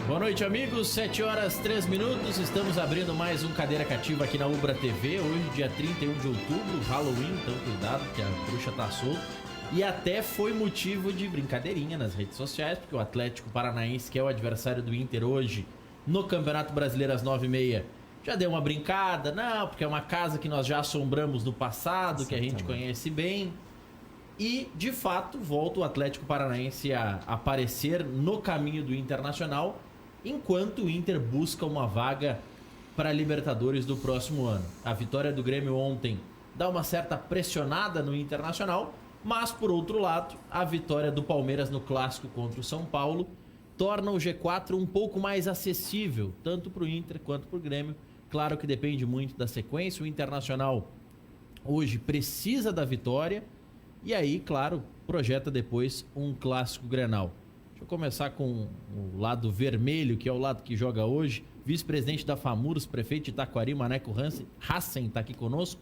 Boa noite, amigos. 7 horas 3 minutos. Estamos abrindo mais um Cadeira Cativa aqui na Ubra TV. Hoje, dia 31 de outubro, Halloween. Então, cuidado que a bruxa tá solta. E até foi motivo de brincadeirinha nas redes sociais, porque o Atlético Paranaense, que é o adversário do Inter hoje, no Campeonato Brasileiro às 9h30, já deu uma brincada. Não, porque é uma casa que nós já assombramos no passado, que a gente conhece bem. E, de fato, volta o Atlético Paranaense a aparecer no caminho do Internacional, enquanto o Inter busca uma vaga para a Libertadores do próximo ano. A vitória do Grêmio ontem dá uma certa pressionada no Internacional, mas, por outro lado, a vitória do Palmeiras no Clássico contra o São Paulo torna o G4 um pouco mais acessível, tanto para o Inter quanto para o Grêmio. Claro que depende muito da sequência. O Internacional hoje precisa da vitória e aí, claro, projeta depois um Clássico Grenal. Deixa eu começar com o lado vermelho, que é o lado que joga hoje. Vice-presidente da FAMURS, prefeito de Itaquari, Maneco Hassen, está aqui conosco.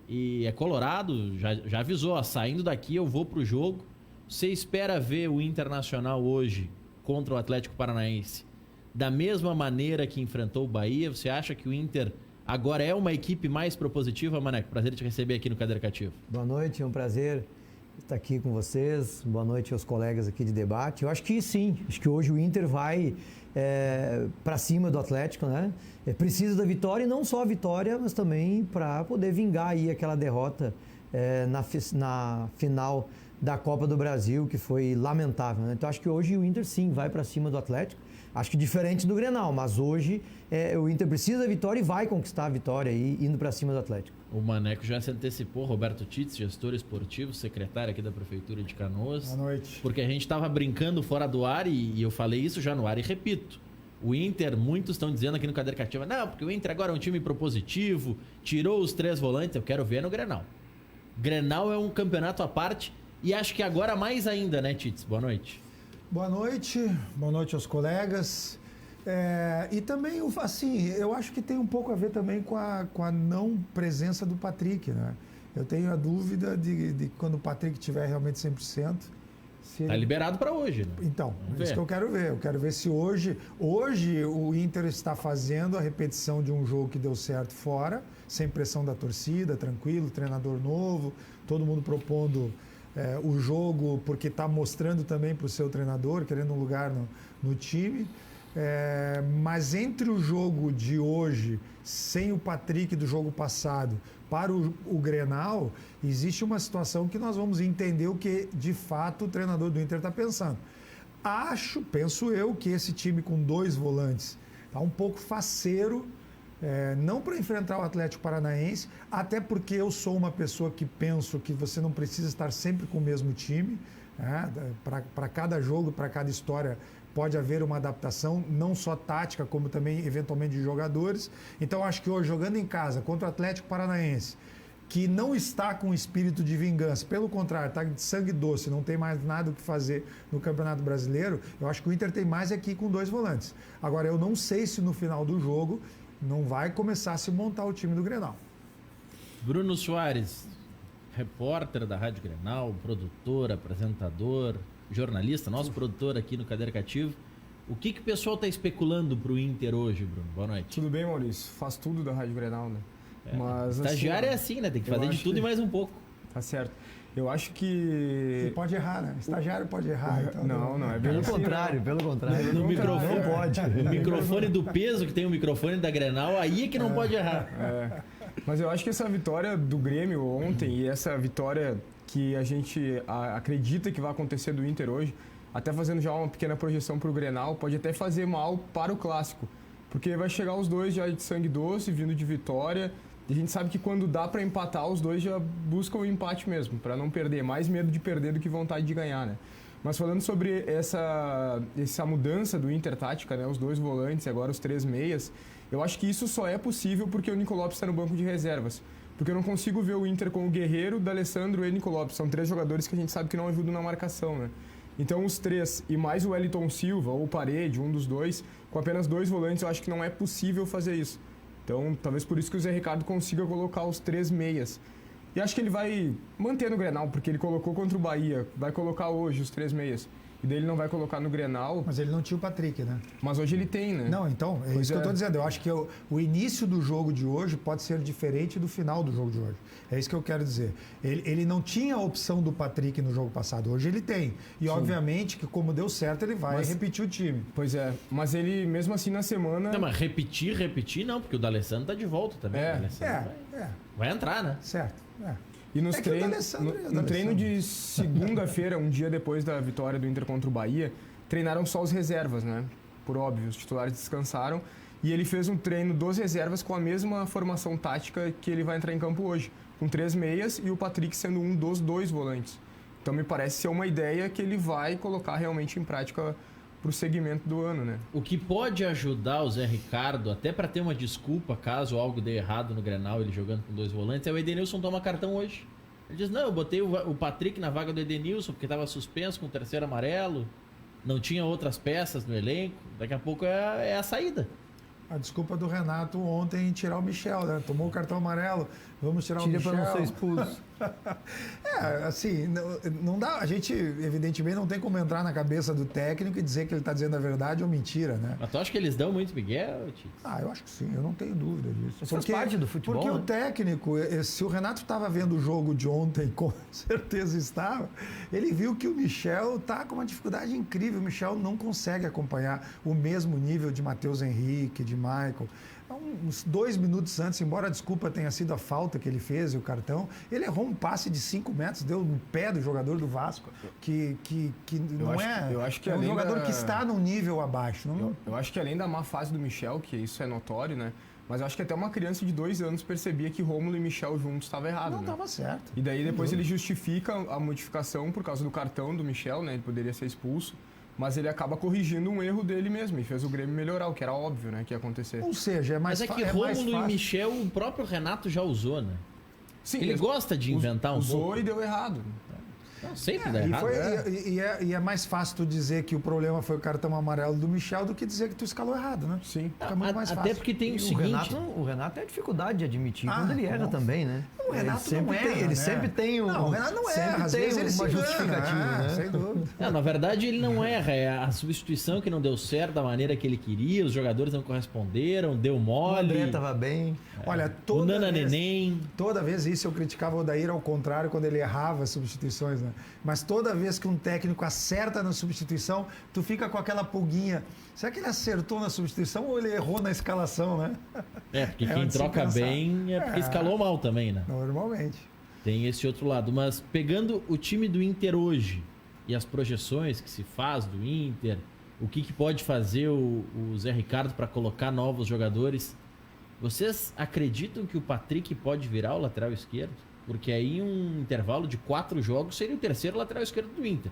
E é colorado, já avisou, ó, saindo daqui eu vou pro jogo. Você espera ver o Internacional hoje contra o Atlético Paranaense da mesma maneira que enfrentou o Bahia? Você acha que o Inter agora é uma equipe mais propositiva, Maneco? Prazer te receber aqui no Cadeira Cativa. Boa noite, é um prazer estar aqui com vocês. Boa noite aos colegas aqui de debate. Eu acho que sim, acho que hoje o Inter vai para cima do Atlético, né? Precisa da vitória, e não só a vitória, mas também para poder vingar aí aquela derrota na final da Copa do Brasil, que foi lamentável, né? Então acho que hoje o Inter sim vai para cima do Atlético. Acho que diferente do Grenal, mas hoje o Inter precisa da vitória e vai conquistar a vitória aí, indo para cima do Atlético. O Maneco já se antecipou, Roberto Titz, gestor esportivo, secretário aqui da Prefeitura de Canoas. Boa noite. Porque a gente estava brincando fora do ar e eu falei isso já no ar e repito. O Inter, muitos estão dizendo aqui no Cadeira Cativa, não, porque o Inter agora é um time propositivo, tirou os 3 volantes, eu quero ver no Grenal. Grenal é um campeonato à parte e acho que agora mais ainda, né, Titz? Boa noite. Boa noite aos colegas. E também, assim, eu acho que tem um pouco a ver também com a não presença do Patrick, né? Eu tenho a dúvida de quando o Patrick estiver realmente 100%. Tá liberado para hoje, né? Então, é isso que eu quero ver. Eu quero ver se hoje o Inter está fazendo a repetição de um jogo que deu certo fora, sem pressão da torcida, tranquilo, treinador novo, todo mundo propondo o jogo, porque está mostrando também para o seu treinador, querendo um lugar no time. Mas entre o jogo de hoje, sem o Patrick do jogo passado, para o Grenal, existe uma situação que nós vamos entender o que de fato o treinador do Inter está pensando. Penso eu, que esse time com 2 volantes está um pouco faceiro, não para enfrentar o Atlético Paranaense, até porque eu sou uma pessoa que penso que você não precisa estar sempre com o mesmo time, para cada jogo, para cada história pode haver uma adaptação, não só tática, como também eventualmente de jogadores. Então acho que hoje, jogando em casa contra o Atlético Paranaense, que não está com espírito de vingança, pelo contrário, está de sangue doce, não tem mais nada o que fazer no Campeonato Brasileiro, eu acho que o Inter tem mais aqui com 2 volantes. Agora, eu não sei se no final do jogo não vai começar a se montar o time do Grenal. Bruno Soares, repórter da Rádio Grenal, produtor, apresentador, jornalista, nosso produtor aqui no Cadeira Cativa. O que o pessoal está especulando para o Inter hoje, Bruno? Boa noite. Tudo bem, Maurício? Faz tudo da Rádio Grenal, né? Mas, estagiário é assim, né? Tem que fazer de tudo e mais um pouco. Tá certo. Eu acho que... Você pode errar, né? Estagiário pode errar. Então não é bem pelo assim, contrário, não. pelo contrário. No microfone não pode. O microfone do peso que tem o microfone da Grenal, aí é que não pode errar. Mas eu acho que essa vitória do Grêmio ontem e essa vitória que a gente acredita que vai acontecer do Inter hoje, até fazendo já uma pequena projeção para o Grenal, pode até fazer mal para o Clássico, porque vai chegar os dois já de sangue doce, vindo de vitória, e a gente sabe que quando dá para empatar, os dois já buscam o empate mesmo, para não perder, mais medo de perder do que vontade de ganhar, né? Mas falando sobre essa mudança do Inter tática, né, os 2 volantes e agora os 3 meias, eu acho que isso só é possível porque o Nico Lopes está no banco de reservas. Porque eu não consigo ver o Inter com o Guerreiro, D'Alessandro e Nico Lopes. São 3 jogadores que a gente sabe que não ajudam na marcação, né? Então os 3 e mais o Wellington Silva ou o Parede, um dos 2, com apenas 2 volantes, eu acho que não é possível fazer isso. Então talvez por isso que o Zé Ricardo consiga colocar os 3 meias. E acho que ele vai manter no Grenal, porque ele colocou contra o Bahia, vai colocar hoje os 3 meias. e daí ele não vai colocar no Grenal, Mas ele não tinha o Patrick, né? mas hoje ele tem, né? Não, então, é Pois isso que eu é. estou dizendo. Eu acho que o início do jogo de hoje pode ser diferente do final do jogo de hoje. É isso que eu quero dizer. Ele não tinha a opção do Patrick no jogo passado. Hoje ele tem. E, obviamente, que como deu certo, ele vai repetir o time. Pois é, mas ele, mesmo assim, na semana... Não, mas repetir não, porque o D'Alessandro tá de volta também. É. O D'Alessandro vai entrar, né? Certo. E nos É que o treinos, D'Alessandro é o no treino D'Alessandro. de segunda-feira, um dia depois da vitória do Inter contra o Bahia, treinaram só os reservas, né? Por óbvio, os titulares descansaram. E ele fez um treino dos reservas com a mesma formação tática que ele vai entrar em campo hoje, com 3 meias e o Patrick sendo um dos 2 volantes. Então me parece ser uma ideia que ele vai colocar realmente em prática pro segmento do ano, né? O que pode ajudar o Zé Ricardo, até pra ter uma desculpa caso algo dê errado no Grenal, ele jogando com 2 volantes, é o Edenilson tomar cartão hoje. Ele diz, não, eu botei o Patrick na vaga do Edenilson porque tava suspenso com o 3º amarelo, não tinha outras peças no elenco, daqui a pouco é a saída. A desculpa do Renato ontem em tirar o Michel, né? Tomou o cartão amarelo, vamos tirar o Michel. Tira para não ser expulso. Assim, não dá. A gente, evidentemente, não tem como entrar na cabeça do técnico e dizer que ele está dizendo a verdade ou mentira, né? Mas tu acha que eles dão muito Miguel, Tite? Eu acho que sim, eu não tenho dúvida disso. Isso faz parte do futebol, Porque né? o técnico, se o Renato estava vendo o jogo de ontem, com certeza estava, ele viu que o Michel está com uma dificuldade incrível. O Michel não consegue acompanhar o mesmo nível de Matheus Henrique, de Michael. Uns 2 minutos antes, embora a desculpa tenha sido a falta que ele fez e o cartão, ele errou um passe de 5 metros, deu no pé do jogador do Vasco, que não eu acho que é um além jogador da- que está num nível abaixo. Não, Eu acho que além da má fase do Michel, que isso é notório, né? Mas eu acho que até uma criança de 2 anos percebia que Rômulo e Michel juntos estava errado, não né? estava certo. E daí depois ele justifica a modificação por causa do cartão do Michel, né? Ele poderia ser expulso, mas ele acaba corrigindo um erro dele mesmo e fez o Grêmio melhorar, o que era óbvio, né, que ia acontecer. Ou seja, é mais Mas é que mais Rômulo e fácil. Michel, o próprio Renato já usou, né? Sim, Ele gosta de inventar um usou pouco. e deu errado. Não, sempre dá E, errado. e é mais fácil tu dizer que o problema foi o cartão amarelo do Michel do que dizer que tu escalou errado, né? Sim. Fica muito mais Até fácil. porque tem o O seguinte... Renato tem a dificuldade de admitir quando ele erra nossa. também, né? O Renato ele sempre não erra, tem, ele né? sempre tem um. Não, o Renato não sempre erra, às tem vezes ele uma se engana, justificativa, né? sem dúvida. Não, na verdade ele não erra, é a substituição que não deu certo da maneira que ele queria, os jogadores não corresponderam, deu O mole, André tava bem. Olha, o toda Nana vez, Neném... toda vez isso eu criticava o Odair ao contrário quando ele errava as substituições, né? Mas toda vez que um técnico acerta na substituição, tu fica com aquela pulguinha. Será que ele acertou na substituição ou ele errou na escalação, né? É, porque É quem onde se troca pensar. bem é porque É. escalou mal também, né? Normalmente. Tem esse outro lado. Mas pegando o time do Inter hoje e as projeções que se faz do Inter, o que pode fazer o Zé Ricardo para colocar novos jogadores, vocês acreditam que o Patrick pode virar o lateral esquerdo? Porque aí um intervalo de 4 jogos seria o 3º lateral esquerdo do Inter.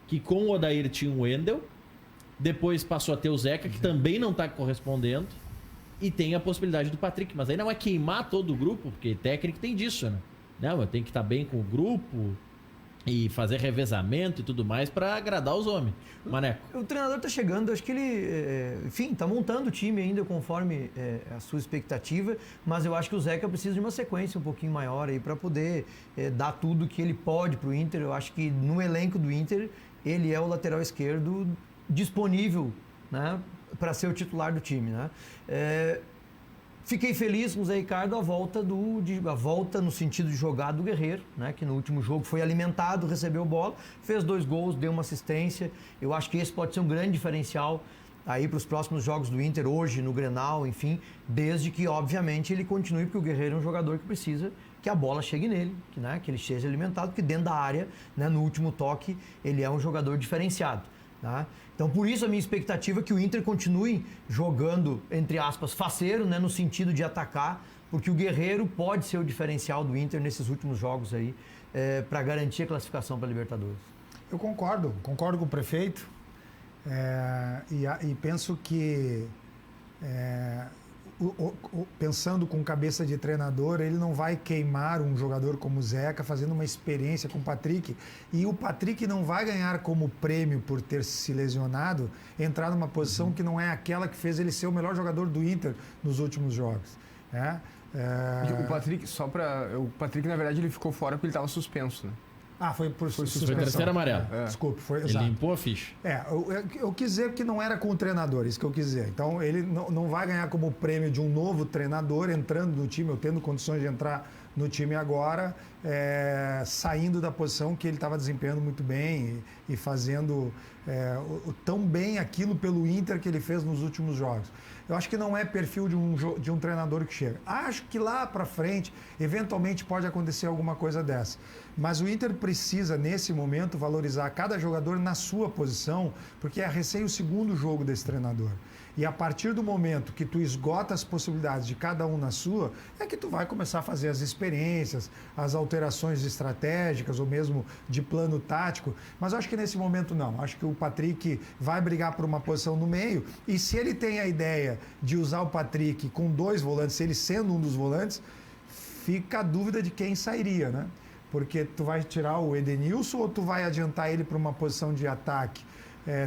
Que com o Odair tinha o Wendel, depois passou a ter o Zeca, que também não está correspondendo, e tem a possibilidade do Patrick. Mas aí não é queimar todo o grupo, porque técnico tem disso, né? Não, eu tenho que estar bem com o grupo e fazer revezamento e tudo mais para agradar os homens. Maneco. O treinador tá chegando, acho que ele, enfim, tá montando o time ainda conforme a sua expectativa, mas eu acho que o Zeca precisa de uma sequência um pouquinho maior aí para poder dar tudo que ele pode pro Inter. Eu acho que no elenco do Inter, ele é o lateral esquerdo disponível, né, para ser o titular do time, né? Fiquei feliz com o Zé Ricardo a volta no sentido de jogar do Guerreiro, né? Que no último jogo foi alimentado, recebeu bola, fez 2 gols, deu uma assistência. Eu acho que esse pode ser um grande diferencial aí para os próximos jogos do Inter, hoje no Grenal, enfim, desde que, obviamente, ele continue, porque o Guerreiro é um jogador que precisa que a bola chegue nele, que ele esteja alimentado, porque dentro da área, né, no último toque, ele é um jogador diferenciado. Tá? Então, por isso a minha expectativa é que o Inter continue jogando, entre aspas, faceiro, né, no sentido de atacar, porque o Guerreiro pode ser o diferencial do Inter nesses últimos jogos aí, para garantir a classificação para a Libertadores. Eu concordo com o prefeito e penso que pensando com cabeça de treinador, ele não vai queimar um jogador como o Zeca fazendo uma experiência com o Patrick, e o Patrick não vai ganhar como prêmio por ter se lesionado, entrar numa posição que não é aquela que fez ele ser o melhor jogador do Inter nos últimos jogos. O Patrick, o Patrick, na verdade, ele ficou fora porque ele estava suspenso, né? Foi por suspensão. Foi terceiro amarelo. Desculpe, foi Ele exato. limpou a ficha. Eu quis dizer que não era com o treinador, isso que eu quis dizer. Então, ele não vai ganhar como prêmio de um novo treinador entrando no time, ou tendo condições de entrar no time agora, saindo da posição que ele estava desempenhando muito bem e fazendo tão bem aquilo pelo Inter que ele fez nos últimos jogos. Eu acho que não é perfil de um treinador que chega. Acho que lá para frente, eventualmente, pode acontecer alguma coisa dessa. Mas o Inter precisa, nesse momento, valorizar cada jogador na sua posição, porque é recém o segundo jogo desse treinador. E a partir do momento que tu esgota as possibilidades de cada um na sua, é que tu vai começar a fazer as experiências, as alterações estratégicas ou mesmo de plano tático. Mas eu acho que nesse momento não. Acho que o Patrick vai brigar por uma posição no meio e se ele tem a ideia de usar o Patrick com 2 volantes, ele sendo um dos volantes, fica a dúvida de quem sairia, né? Porque tu vai tirar o Edenilson ou tu vai adiantar ele para uma posição de ataque?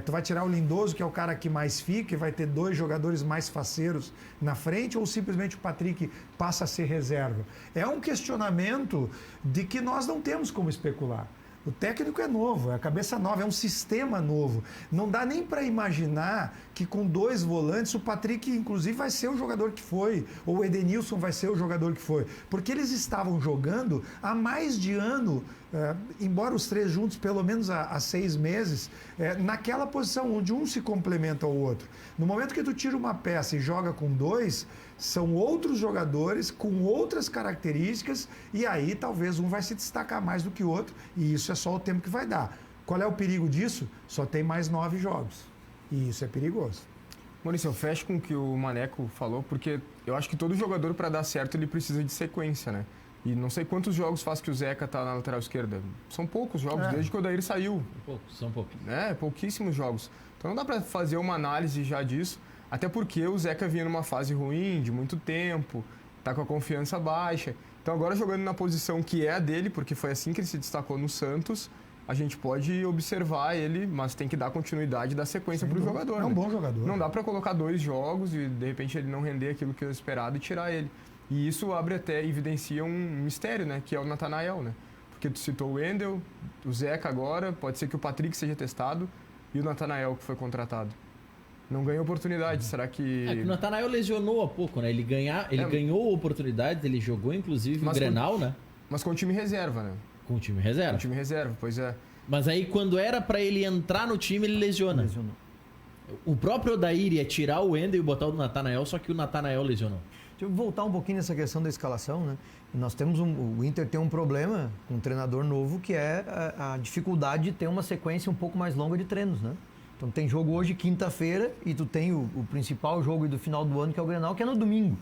Tu vai tirar o Lindoso, que é o cara que mais fica, e vai ter 2 jogadores mais faceiros na frente, ou simplesmente o Patrick passa a ser reserva? É um questionamento de que nós não temos como especular. O técnico é novo, é a cabeça nova, é um sistema novo. Não dá nem para imaginar que com 2 volantes o Patrick, inclusive, vai ser o jogador que foi, ou o Edenilson vai ser o jogador que foi. Porque eles estavam jogando há mais de ano, embora os 3 juntos pelo menos há 6 meses, naquela posição onde um se complementa ao outro. No momento que tu tira uma peça e joga com 2, são outros jogadores com outras características e aí talvez um vai se destacar mais do que o outro e isso é só o tempo que vai dar. Qual é o perigo disso? Só tem mais 9 jogos e isso é perigoso. Maurício, eu fecho com o que o Maneco falou, porque eu acho que todo jogador, para dar certo, ele precisa de sequência, né? E não sei quantos jogos faz que o Zeca tá na lateral esquerda. São poucos jogos, desde que o Odair saiu. São poucos. Pouquíssimos jogos. Então não dá para fazer uma análise já disso, até porque o Zeca vinha numa fase ruim, de muito tempo, tá com a confiança baixa. Então agora jogando na posição que é a dele, porque foi assim que ele se destacou no Santos, a gente pode observar ele, mas tem que dar continuidade e dar sequência para o jogador. É um bom jogador. Não dá para colocar 2 jogos e de repente ele não render aquilo que é esperado e tirar ele. E isso evidencia um mistério, né? Que é o Nathanael, né? Porque tu citou o Wendel, o Zeca agora, pode ser que o Patrick seja testado e o Nathanael que foi contratado. Não ganhou oportunidade, será que... que o Nathanael lesionou há pouco, né? Ele ganhou oportunidades, ele jogou inclusive o Grenal, né? Mas com o time reserva, né? Com o time reserva. Com o time reserva, pois é. Mas aí quando era pra ele entrar no time, ele lesionou. O próprio Odair ia tirar o Wendel e botar o Nathanael, só que o Nathanael lesionou. Deixa eu voltar um pouquinho nessa questão da escalação, né? Nós temos o Inter tem um problema com um treinador novo, que é a dificuldade de ter uma sequência um pouco mais longa de treinos, né? Então tem jogo hoje, quinta-feira, e tu tem o principal jogo do final do ano, que é o Grenal, que é no domingo.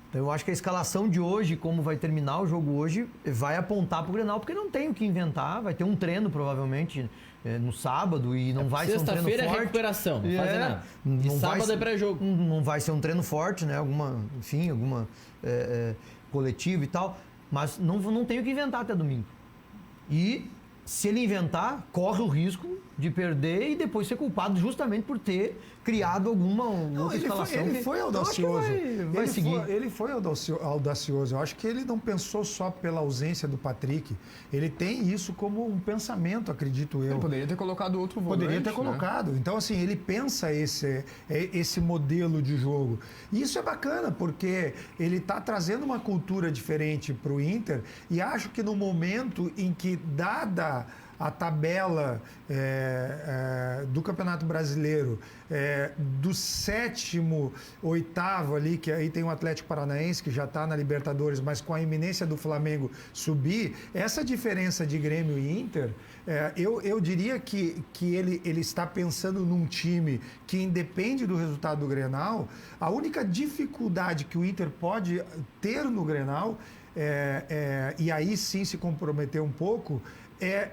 Então eu acho que a escalação de hoje, como vai terminar o jogo hoje, vai apontar pro Grenal, porque não tem o que inventar, vai ter um treino provavelmente no sábado e não vai ser um treino forte. Sexta-feira é recuperação, não faz nada. E sábado é pré-jogo. Não vai ser um treino forte, né? Alguma coletiva e tal, mas não tem o que inventar até domingo. E se ele inventar, corre o risco de perder e depois ser culpado justamente por ter criado alguma outra escalação. Ele foi audacioso. Vai seguir. Ele foi audacioso. Eu acho que ele não pensou só pela ausência do Patrick. Ele tem isso como um pensamento, acredito eu. Ele poderia ter colocado outro volante. Poderia ter colocado. Então, assim, ele pensa esse modelo de jogo. E isso é bacana, porque ele está trazendo uma cultura diferente para o Inter e acho que no momento em que, dada a tabela do Campeonato Brasileiro, do 7º, 8º ali, que aí tem o Atlético Paranaense, que já está na Libertadores, mas com a iminência do Flamengo subir, essa diferença de Grêmio e Inter, eu diria que ele está pensando num time que independe do resultado do Grenal. A única dificuldade que o Inter pode ter no Grenal, e aí sim se comprometer um pouco,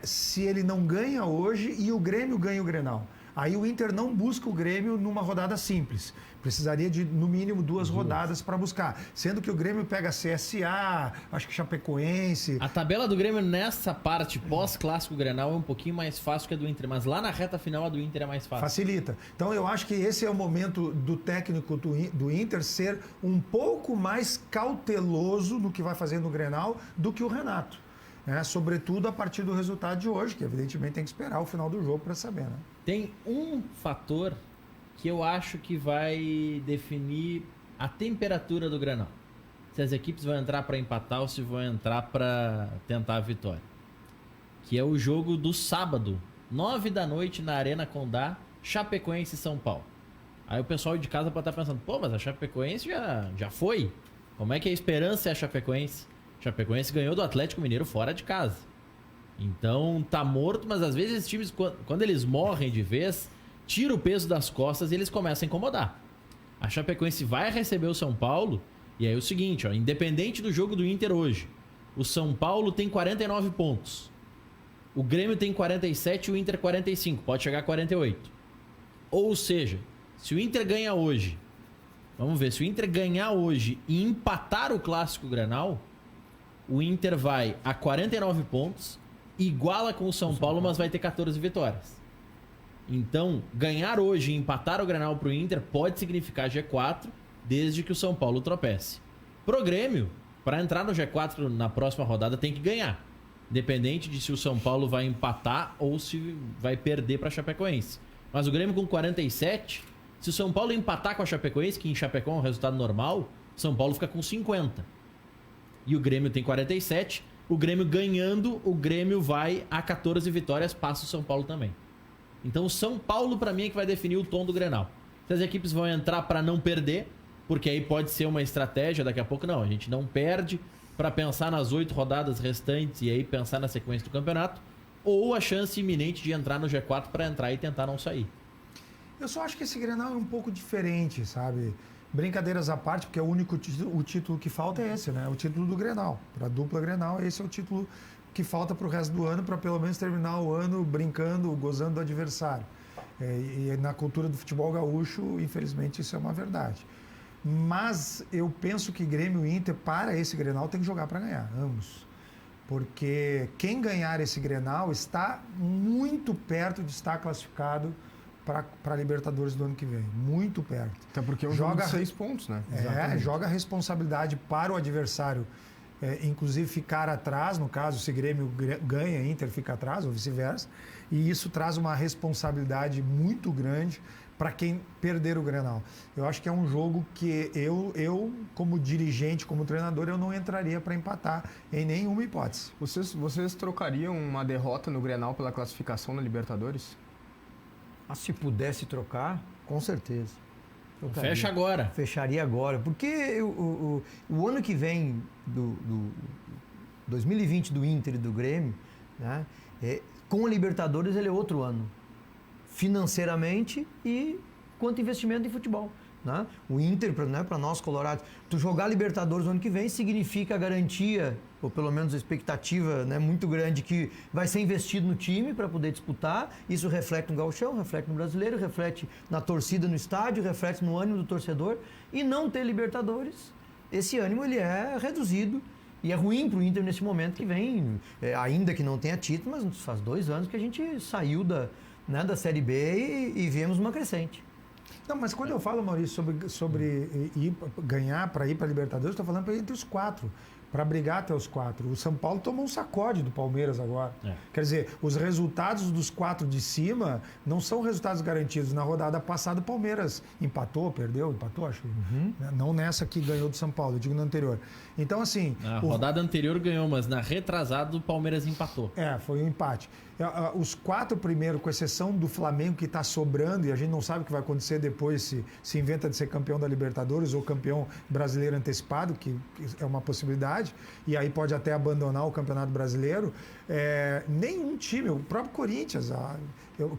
se ele não ganha hoje e o Grêmio ganha o Grenal. Aí o Inter não busca o Grêmio numa rodada simples. Precisaria de, no mínimo, 2 rodadas para buscar. Sendo que o Grêmio pega CSA, acho que Chapecoense. A tabela do Grêmio nessa parte pós-clássico Grenal é um pouquinho mais fácil que a do Inter, mas lá na reta final a do Inter é mais fácil. Facilita. Então eu acho que esse é o momento do técnico do Inter ser um pouco mais cauteloso no que vai fazer no Grenal do que o Renato. né? Sobretudo a partir do resultado de hoje, que evidentemente tem que esperar o final do jogo para saber, né? Tem um fator que eu acho que vai definir a temperatura do Grenal. Se as equipes vão entrar para empatar ou se vão entrar para tentar a vitória. Que é o jogo do sábado, 9 da noite na Arena Condá, Chapecoense e São Paulo. Aí o pessoal de casa pode estar pensando, pô, mas a Chapecoense já foi. Como é que a esperança é a Chapecoense? Chapecoense ganhou do Atlético Mineiro fora de casa. Então tá morto, mas às vezes esses times, quando eles morrem de vez, tira o peso das costas e eles começam a incomodar. A Chapecoense vai receber o São Paulo, e aí é o seguinte, ó, independente do jogo do Inter hoje, o São Paulo tem 49 pontos. O Grêmio tem 47 e o Inter 45, pode chegar a 48. Ou seja, se o Inter ganha hoje, vamos ver, se o Inter ganhar hoje e empatar o Clássico Grenal, o Inter vai a 49 pontos, iguala com o São Paulo, mas vai ter 14 vitórias. Então, ganhar hoje e empatar o Grenal pro Inter pode significar G4, desde que o São Paulo tropece. Pro Grêmio, para entrar no G4 na próxima rodada, tem que ganhar. Independente de se o São Paulo vai empatar ou se vai perder para a Chapecoense. Mas o Grêmio com 47, se o São Paulo empatar com a Chapecoense, que em Chapecó é um resultado normal, o São Paulo fica com 50. E o Grêmio tem 47, o Grêmio ganhando, o Grêmio vai a 14 vitórias, passa o São Paulo também. Então o São Paulo para mim é que vai definir o tom do Grenal. Se as equipes vão entrar para não perder, porque aí pode ser uma estratégia, daqui a pouco não, a gente não perde para pensar nas 8 rodadas restantes e aí pensar na sequência do campeonato, ou a chance iminente de entrar no G4 para entrar e tentar não sair. Eu só acho que esse Grenal é um pouco diferente, sabe? Brincadeiras à parte, porque o título que falta é esse, né? O título do Grenal. Para a dupla Grenal, esse é o título que falta para o resto do ano, para pelo menos terminar o ano brincando, gozando do adversário. E na cultura do futebol gaúcho, infelizmente, isso é uma verdade. Mas eu penso que Grêmio e Inter, para esse Grenal, tem que jogar para ganhar, ambos. Porque quem ganhar esse Grenal está muito perto de estar classificado para a Libertadores do ano que vem. Muito perto. Até porque é um jogo de 6 pontos, né? Joga a responsabilidade para o adversário, inclusive ficar atrás, no caso, se Grêmio ganha, Inter fica atrás, ou vice-versa. E isso traz uma responsabilidade muito grande para quem perder o Grenal. Eu acho que é um jogo que eu como dirigente, como treinador, eu não entraria para empatar em nenhuma hipótese. Vocês trocariam uma derrota no Grenal pela classificação na Libertadores? Mas se pudesse trocar, com certeza. Trocaria. Fecha agora. Fecharia agora. Porque o ano que vem, do 2020 do Inter e do Grêmio, né, com a Libertadores ele é outro ano. Financeiramente e quanto investimento em futebol. Né? O Inter, para nós colorados, tu jogar Libertadores no ano que vem significa a garantia, ou pelo menos a expectativa, né, muito grande que vai ser investido no time para poder disputar. Isso reflete no gauchão, reflete no brasileiro, reflete na torcida no estádio, reflete no ânimo do torcedor. E não ter Libertadores, esse ânimo ele é reduzido. E é ruim para o Inter nesse momento que vem, ainda que não tenha título, mas faz 2 anos que a gente saiu da Série B e viemos uma crescente. Não, mas quando eu falo, Maurício, sobre ganhar para ir para a Libertadores, estou falando para ir entre os 4, para brigar até os 4. O São Paulo tomou um sacode do Palmeiras agora. Quer dizer, os resultados dos 4 de cima não são resultados garantidos. Na rodada passada, o Palmeiras empatou, acho. Não nessa que ganhou do São Paulo, eu digo na anterior. Então, assim... Na rodada anterior ganhou, mas na retrasada o Palmeiras empatou. Foi um empate. Os 4 primeiros, com exceção do Flamengo, que está sobrando, e a gente não sabe o que vai acontecer depois se inventa de ser campeão da Libertadores ou campeão brasileiro antecipado, que é uma possibilidade, e aí pode até abandonar o Campeonato Brasileiro. Nenhum time, o próprio Corinthians,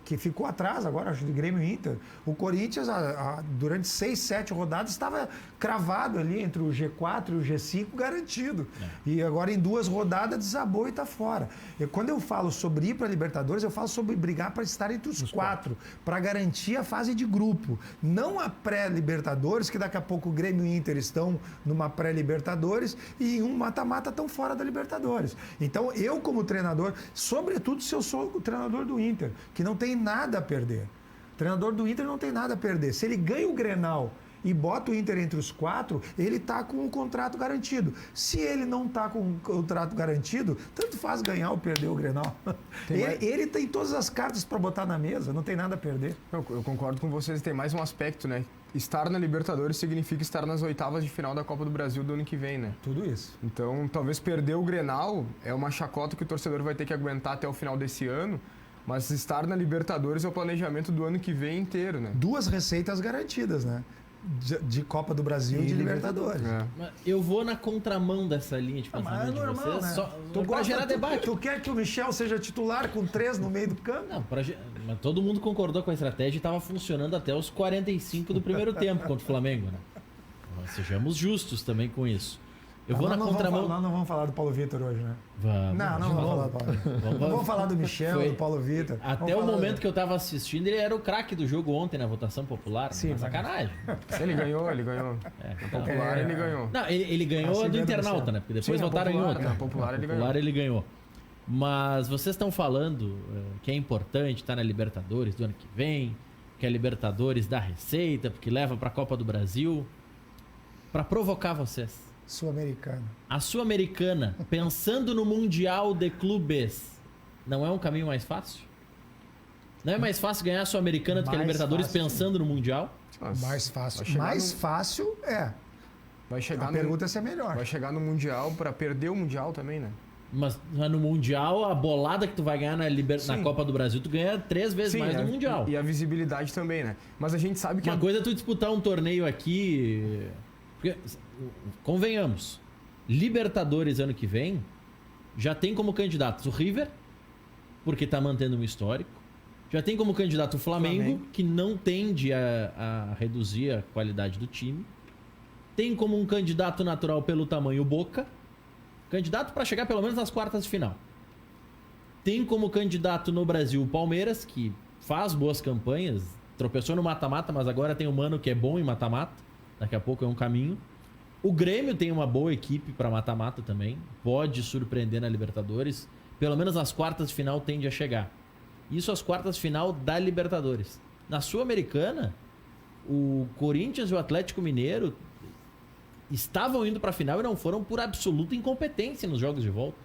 que ficou atrás agora, acho, do Grêmio e Inter, o Corinthians, durante 6, 7 rodadas, estava cravado ali entre o G4 e o G5, garantido. E agora, em 2 rodadas, desabou e está fora. Quando eu falo sobre ir para a Libertadores, eu falo sobre brigar para estar entre os 4, para garantir a fase de grupo. Não a pré-Libertadores, que daqui a pouco o Grêmio e o Inter estão numa pré-Libertadores e em um mata-mata estão fora da Libertadores. Então, eu como treinador, sobretudo se eu sou o treinador do Inter, que não tem nada a perder. O treinador do Inter não tem nada a perder. Se ele ganha o Grenal e bota o Inter entre os 4, ele tá com um contrato garantido. Se ele não tá com um contrato garantido, tanto faz ganhar ou perder o Grenal. Ele tem todas as cartas para botar na mesa, não tem nada a perder. Eu concordo com vocês, tem mais um aspecto, né? Estar na Libertadores significa estar nas oitavas de final da Copa do Brasil do ano que vem, né? Tudo isso. Então, talvez perder o Grenal é uma chacota que o torcedor vai ter que aguentar até o final desse ano, mas estar na Libertadores é o planejamento do ano que vem inteiro, né? 2 receitas garantidas, né? De Copa do Brasil e de Libertadores. Eu vou na contramão dessa linha de pensamento de vocês, né? só pra gerar debate. Tu quer que o Michel seja titular com 3 no meio do campo? Não, mas todo mundo concordou com a estratégia e estava funcionando até os 45 do primeiro tempo contra o Flamengo, né? Mas sejamos justos também com isso. Eu vou na contramão. Nós não vamos falar do Paulo Vitor hoje, né? Vamos. Não vamos falar do Paulo Vitor. Não vamos falar do Michel, do Paulo Vitor. Até o momento que eu tava assistindo, ele era o craque do jogo ontem na votação popular. Sim, mas sacanagem. Ele ganhou. É, Na popular ele ganhou. Não, ele ganhou do internauta, né? Porque depois votaram em outro. Na popular ele ganhou. Mas vocês estão falando que é importante estar na Libertadores do ano que vem, que a Libertadores dá receita, porque leva pra Copa do Brasil. Pra provocar vocês. Sul-Americana. A Sul-Americana, pensando no Mundial de Clubes, não é um caminho mais fácil? Não é mais fácil ganhar a Sul-Americana do que a Libertadores pensando no Mundial? Mais fácil. Mais fácil é. Vai chegar a pergunta é se é melhor. Vai chegar no Mundial pra perder o Mundial também, né? Mas no Mundial, a bolada que tu vai ganhar na Copa do Brasil, tu ganha 3 vezes mais no Mundial. E a visibilidade também, né? Mas a gente sabe que... Uma coisa é tu disputar um torneio aqui... Porque, convenhamos, Libertadores ano que vem já tem como candidatos o River, porque tá mantendo um histórico. Já tem como candidato o Flamengo, que não tende a reduzir a qualidade do time. Tem como um candidato natural pelo tamanho o Boca. Candidato para chegar pelo menos nas quartas de final. Tem como candidato no Brasil o Palmeiras, que faz boas campanhas. Tropeçou no mata-mata, mas agora tem o Mano que é bom em mata-mata. Daqui a pouco é um caminho. O Grêmio tem uma boa equipe para mata-mata também. Pode surpreender na Libertadores. Pelo menos nas quartas de final tende a chegar. Isso às quartas de final da Libertadores. Na Sul-Americana, o Corinthians e o Atlético Mineiro estavam indo para a final e não foram por absoluta incompetência nos jogos de volta.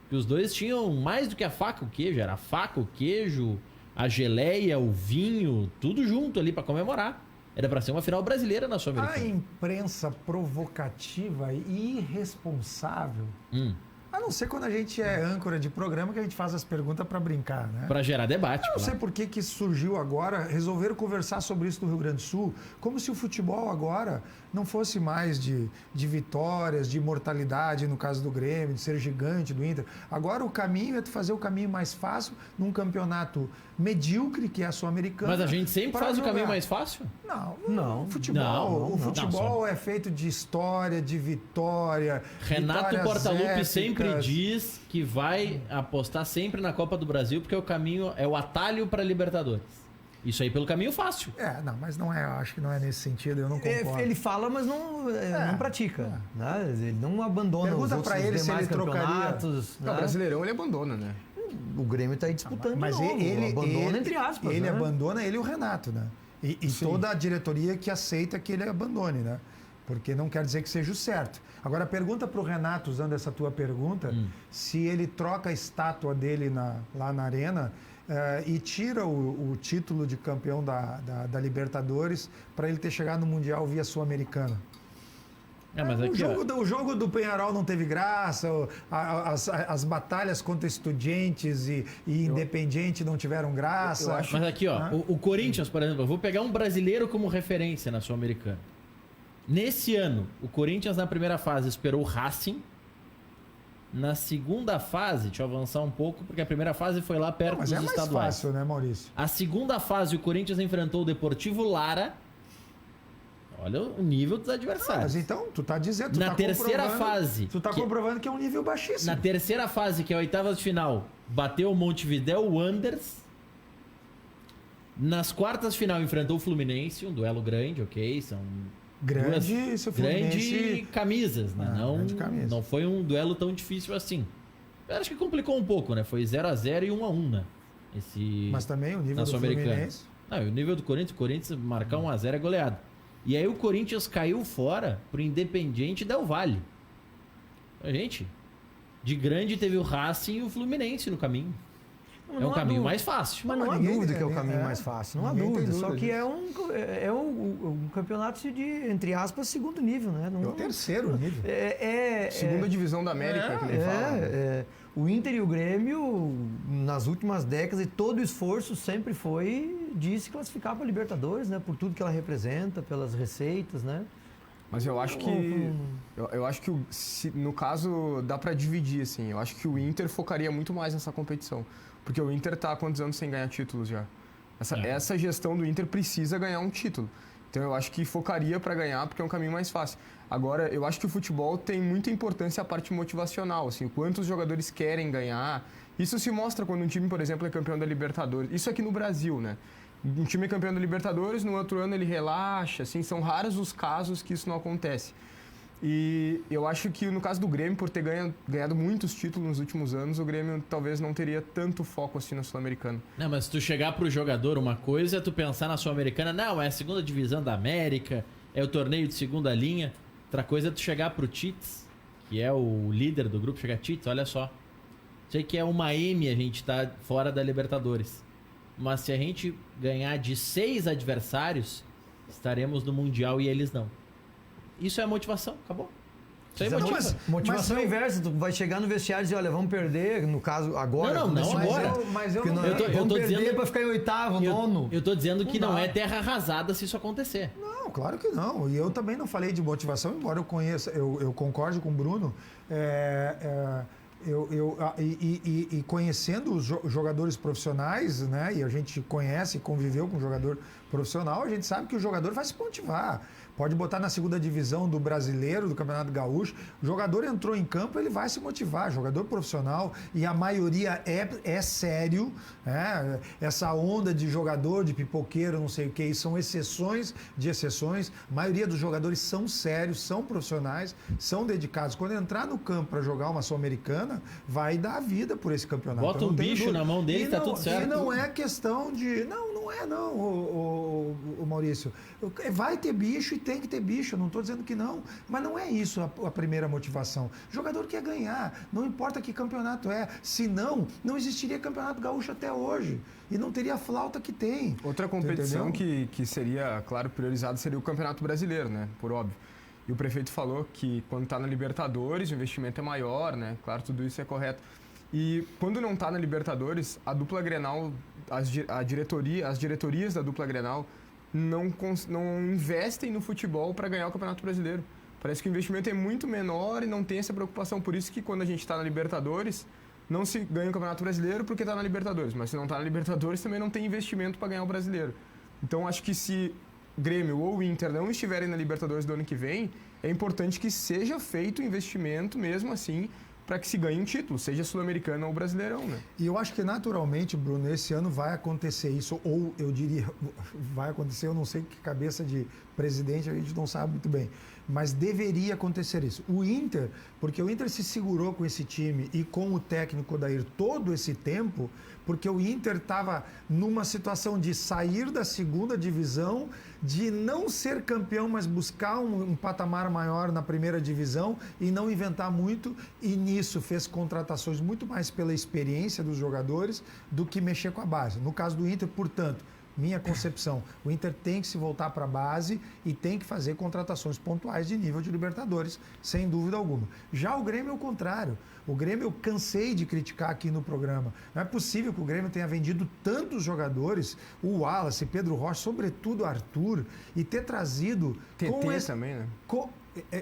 Porque os dois tinham mais do que a faca e o queijo. Era a faca, o queijo, a geleia, o vinho, tudo junto ali para comemorar. Era para ser uma final brasileira na Sul-Americana. A imprensa provocativa e irresponsável, a não ser quando a gente é âncora de programa que a gente faz as perguntas para brincar, né? Para gerar debate. Eu não sei por que isso surgiu agora, resolveram conversar sobre isso no Rio Grande do Sul, como se o futebol agora não fosse mais de vitórias, de imortalidade, no caso do Grêmio, de ser gigante do Inter. Agora o caminho é tu fazer o caminho mais fácil num campeonato medíocre, que é a Sul-Americana. Mas a gente sempre faz o caminho mais fácil? Não. O futebol é feito de história, de vitória. Renato Portaluppi épicas. sempre diz que vai apostar sempre na Copa do Brasil, porque o caminho é o atalho para Libertadores. Isso aí pelo caminho fácil. Mas não é, acho que não é nesse sentido, eu não concordo. Ele fala, mas não pratica. Né? Ele não abandona. Pergunta os pra ele se ele trocaria. O Brasileirão ele abandona, né? O Grêmio está aí disputando mas de novo. ele abandona entre aspas. Ele né? abandona, ele e o Renato, né? E toda a diretoria que aceita que ele abandone, né? Porque não quer dizer que seja o certo. Agora, pergunta para o Renato, usando essa tua pergunta, se ele troca a estátua dele lá na arena e tira o título de campeão da Libertadores para ele ter chegado no Mundial via Sul-Americana. Mas aqui, o jogo do Peñarol não teve graça, as batalhas contra Estudiantes e Independiente não tiveram graça. Mas aqui, o Corinthians, por exemplo, eu vou pegar um brasileiro como referência na Sul-Americana. Nesse ano, o Corinthians na primeira fase esperou o Racing. Na segunda fase, deixa eu avançar um pouco, porque a primeira fase foi lá perto dos estaduais. Mas é mais fácil, né, Maurício? A segunda fase, o Corinthians enfrentou o Deportivo Lara. Olha o nível dos adversários. Mas então, tu tá dizendo... Na terceira fase... Tu tá comprovando que é um nível baixíssimo. Na terceira fase, que é a oitavas de final, bateu o Montevidéu Wanderers. Nas quartas de final, enfrentou o Fluminense, um duelo grande, ok? São... Grande camisas, né? Grande camisa. Não foi um duelo tão difícil assim. Eu acho que complicou um pouco, né? Foi 0-0 e 1-1, né? Mas também o nível do Fluminense... Não, o nível do Corinthians, marcar 1-0 é goleado. E aí o Corinthians caiu fora pro Independiente Del Valle. Gente, de grande teve o Racing e o Fluminense no caminho. É um caminho mais fácil. Mas não há ninguém- dúvida que é o caminho mais fácil, não há ninguém tem dúvida. Só dúvida que disso. é um campeonato de, entre aspas, segundo nível, né? É o terceiro nível. Segunda divisão da América, que ele fala. O Inter e o Grêmio, nas últimas décadas, e todo o esforço sempre foi de se classificar para a Libertadores, né? Por tudo que ela representa, pelas receitas, né? Mas eu acho que. Eu acho que no caso dá pra dividir, assim. Eu acho que o Inter focaria muito mais nessa competição. Porque o Inter tá há quantos anos sem ganhar títulos já? Essa gestão do Inter precisa ganhar um título. Então eu acho que focaria pra ganhar, porque é um caminho mais fácil. Agora, eu acho que o futebol tem muita importância a parte motivacional, assim, quantos jogadores querem ganhar. Isso se mostra quando um time, por exemplo, é campeão da Libertadores. Isso aqui no Brasil, né? Um time é campeão da Libertadores, no outro ano ele relaxa, assim, são raros os casos que isso não acontece. E eu acho que no caso do Grêmio, por ter ganhado muitos títulos nos últimos anos, o Grêmio talvez não teria tanto foco assim na Sul-Americana. Não, mas se tu chegar pro jogador, uma coisa é tu pensar na Sul-Americana, não, é a segunda divisão da América, é o torneio de segunda linha. Outra coisa é tu chegar pro Tits, que é o líder do grupo, chegar, Tits, olha só. Sei que é uma M a gente tá fora da Libertadores. Mas se a gente ganhar de 6 adversários, estaremos no Mundial e eles não. Isso é motivação, acabou. Isso aí motiva. Motivação inversa, tu vai chegar no vestiário e dizer, olha, vamos perder, no caso, agora. Não agora. Mas eu Porque não... vamos perder dizendo- para ficar em oitavo, nono. Eu tô dizendo que não dá. é terra arrasada se isso acontecer. Não, claro que não. E eu também não falei de motivação, embora eu conheça, eu concordo com o Bruno. E conhecendo os jogadores profissionais, né? E a gente conhece e conviveu com um jogador profissional, a gente sabe que o jogador vai se motivar. Pode botar na segunda divisão do Brasileiro, do Campeonato Gaúcho. O jogador entrou em campo, ele vai se motivar. Jogador profissional, e a maioria é sério. Né? Essa onda de jogador, de pipoqueiro, não sei o que, são exceções de exceções. A maioria dos jogadores são sérios, são profissionais, são dedicados. Quando entrar no campo para jogar uma Sul-Americana, vai dar a vida por esse campeonato. Bota um bicho na mão dele e tá tudo certo. E não é questão de... Não é o Maurício. Vai ter bicho e tem que ter bicho, eu não estou dizendo que não, mas não é isso a primeira motivação. O jogador quer ganhar, não importa que campeonato é, senão não existiria campeonato gaúcho até hoje e não teria a flauta que tem. Outra competição que seria, claro, priorizada seria o Campeonato Brasileiro, né? Por óbvio. E o prefeito falou que quando está na Libertadores o investimento é maior, né? Claro, tudo isso é correto. E quando não está na Libertadores, a dupla Grenal, as diretorias da dupla Grenal não investem no futebol para ganhar o Campeonato Brasileiro. Parece que o investimento é muito menor e não tem essa preocupação. Por isso que quando a gente está na Libertadores, não se ganha o Campeonato Brasileiro porque está na Libertadores. Mas se não está na Libertadores, também não tem investimento para ganhar o Brasileiro. Então, acho que se Grêmio ou o Inter não estiverem na Libertadores do ano que vem, é importante que seja feito investimento mesmo assim para que se ganhe um título, seja sul-americano ou brasileirão, né? E eu acho que naturalmente, Bruno, esse ano vai acontecer isso, ou eu diria, vai acontecer, eu não sei que cabeça de presidente, a gente não sabe muito bem, mas deveria acontecer isso. O Inter, porque o Inter se segurou com esse time e com o técnico Odair todo esse tempo, porque o Inter estava numa situação de sair da segunda divisão, de não ser campeão, mas buscar um patamar maior na primeira divisão e não inventar muito, e nisso fez contratações muito mais pela experiência dos jogadores do que mexer com a base. No caso do Inter, portanto, minha concepção, o Inter tem que se voltar para a base e tem que fazer contratações pontuais de nível de Libertadores, sem dúvida alguma. Já o Grêmio é o contrário. O Grêmio eu cansei de criticar aqui no programa. Não é possível que o Grêmio tenha vendido tantos jogadores, o Wallace, Pedro Rocha, sobretudo Arthur, e ter trazido... TT também, né?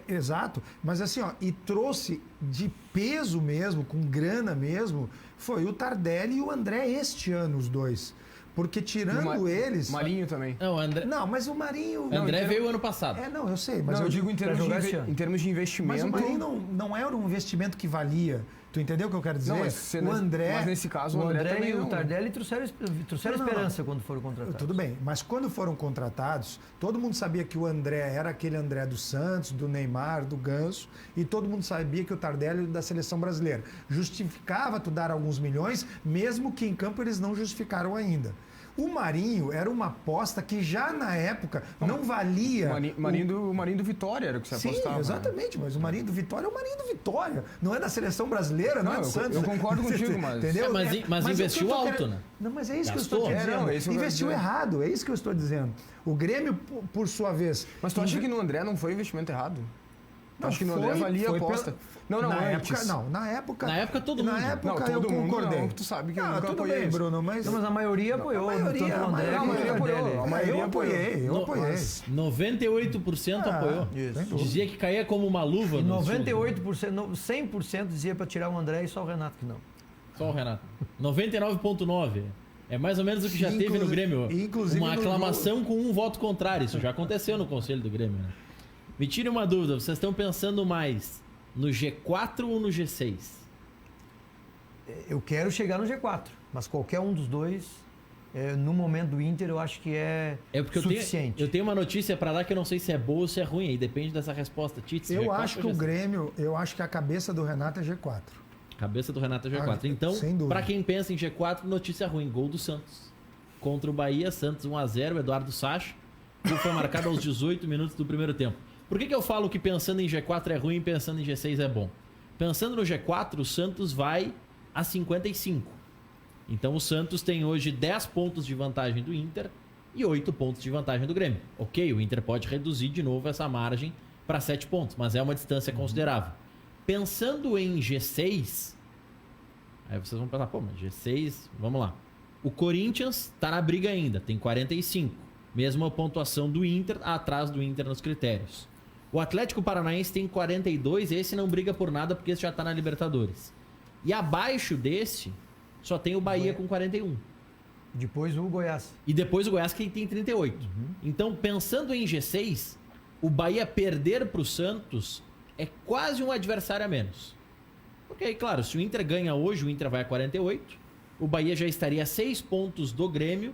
Exato, mas assim, ó, e trouxe de peso mesmo, com grana mesmo, foi o Tardelli e o André este ano, os dois. Porque tirando eles... Marinho também. Não, André... Não, mas o Marinho... André veio ano passado. Não, eu sei, mas eu digo em termos de investimento... Mas o Marinho não era um investimento que valia. Tu entendeu o que eu quero dizer? Não, mas o André... Mas nesse caso O André também e o não. Tardelli trouxeram esperança quando foram contratados. Tudo bem, mas quando foram contratados, todo mundo sabia que o André era aquele André do Santos, do Neymar, do Ganso, e todo mundo sabia que o Tardelli era da seleção brasileira. Justificava tu dar alguns milhões, mesmo que em campo eles não justificaram ainda. O Marinho era uma aposta que já na época não valia... O Marinho do Vitória era o que você apostava. Sim, exatamente, mas o Marinho do Vitória é o Marinho do Vitória. Não é da seleção brasileira, não é do Santos. Eu concordo contigo, mas... Entendeu? Mas investiu alto, né? Não, mas é isso Gastou. que eu estou dizendo. Isso Investiu errado, é isso que eu estou dizendo. O Grêmio, por sua vez... Mas tu acha que no André não foi investimento errado? Não, acho que no André valia a aposta. Não, na antes. época, não, na época... Na época todo mundo. Na época Não, eu todo mundo concordei. não, tu sabe que eu nunca tudo apoiei bem, isso. Bruno, mas... Não, mas a maioria apoiou. A maioria, tanto o André a quanto o maioria Tardelli. apoiou. A maioria eu apoiei, eu apoiei. 98% apoiou. Isso. Dizia que caía como uma luva. E no 98%, 100% dizia para tirar o André e só o Renato que não. Só o Renato. 99,9%. É mais ou menos o que já teve no Grêmio. Inclusive uma no aclamação com um voto contrário. Isso já aconteceu no Conselho do Grêmio, né? Me tire uma dúvida. Vocês estão pensando mais no G4 ou no G6? Eu quero chegar no G4, mas qualquer um dos dois, no momento do Inter, eu acho que é porque suficiente. eu tenho uma notícia pra dar que eu não sei se é boa ou se é ruim. Aí depende dessa resposta. Tite, Eu G4 acho que ou o G6? Grêmio, eu acho que a cabeça do Renato é G4. Cabeça do Renato é G4. Então, sem dúvida. pra quem pensa em G4, notícia ruim. Gol do Santos. Contra o Bahia, Santos 1-0, Eduardo Sacha. O gol foi marcado aos 18 minutos do primeiro tempo. Por que eu falo que pensando em G4 é ruim e pensando em G6 é bom? Pensando no G4, o Santos vai a 55. Então o Santos tem hoje 10 pontos de vantagem do Inter e 8 pontos de vantagem do Grêmio. Ok, o Inter pode reduzir de novo essa margem para 7 pontos, mas é uma distância considerável. Pensando em G6, aí vocês vão pensar, pô, mas G6, vamos lá. O Corinthians tá na briga ainda, tem 45. Mesma pontuação do Inter, atrás do Inter nos critérios. O Atlético Paranaense tem 42, esse não briga por nada porque esse já tá na Libertadores. E abaixo desse, só tem o Bahia com 41. Depois o Goiás. E depois o Goiás que tem 38. Então, pensando em G6, o Bahia perder pro Santos é quase um adversário a menos. Porque aí, claro, se o Inter ganha hoje, o Inter vai a 48. O Bahia já estaria a 6 pontos do Grêmio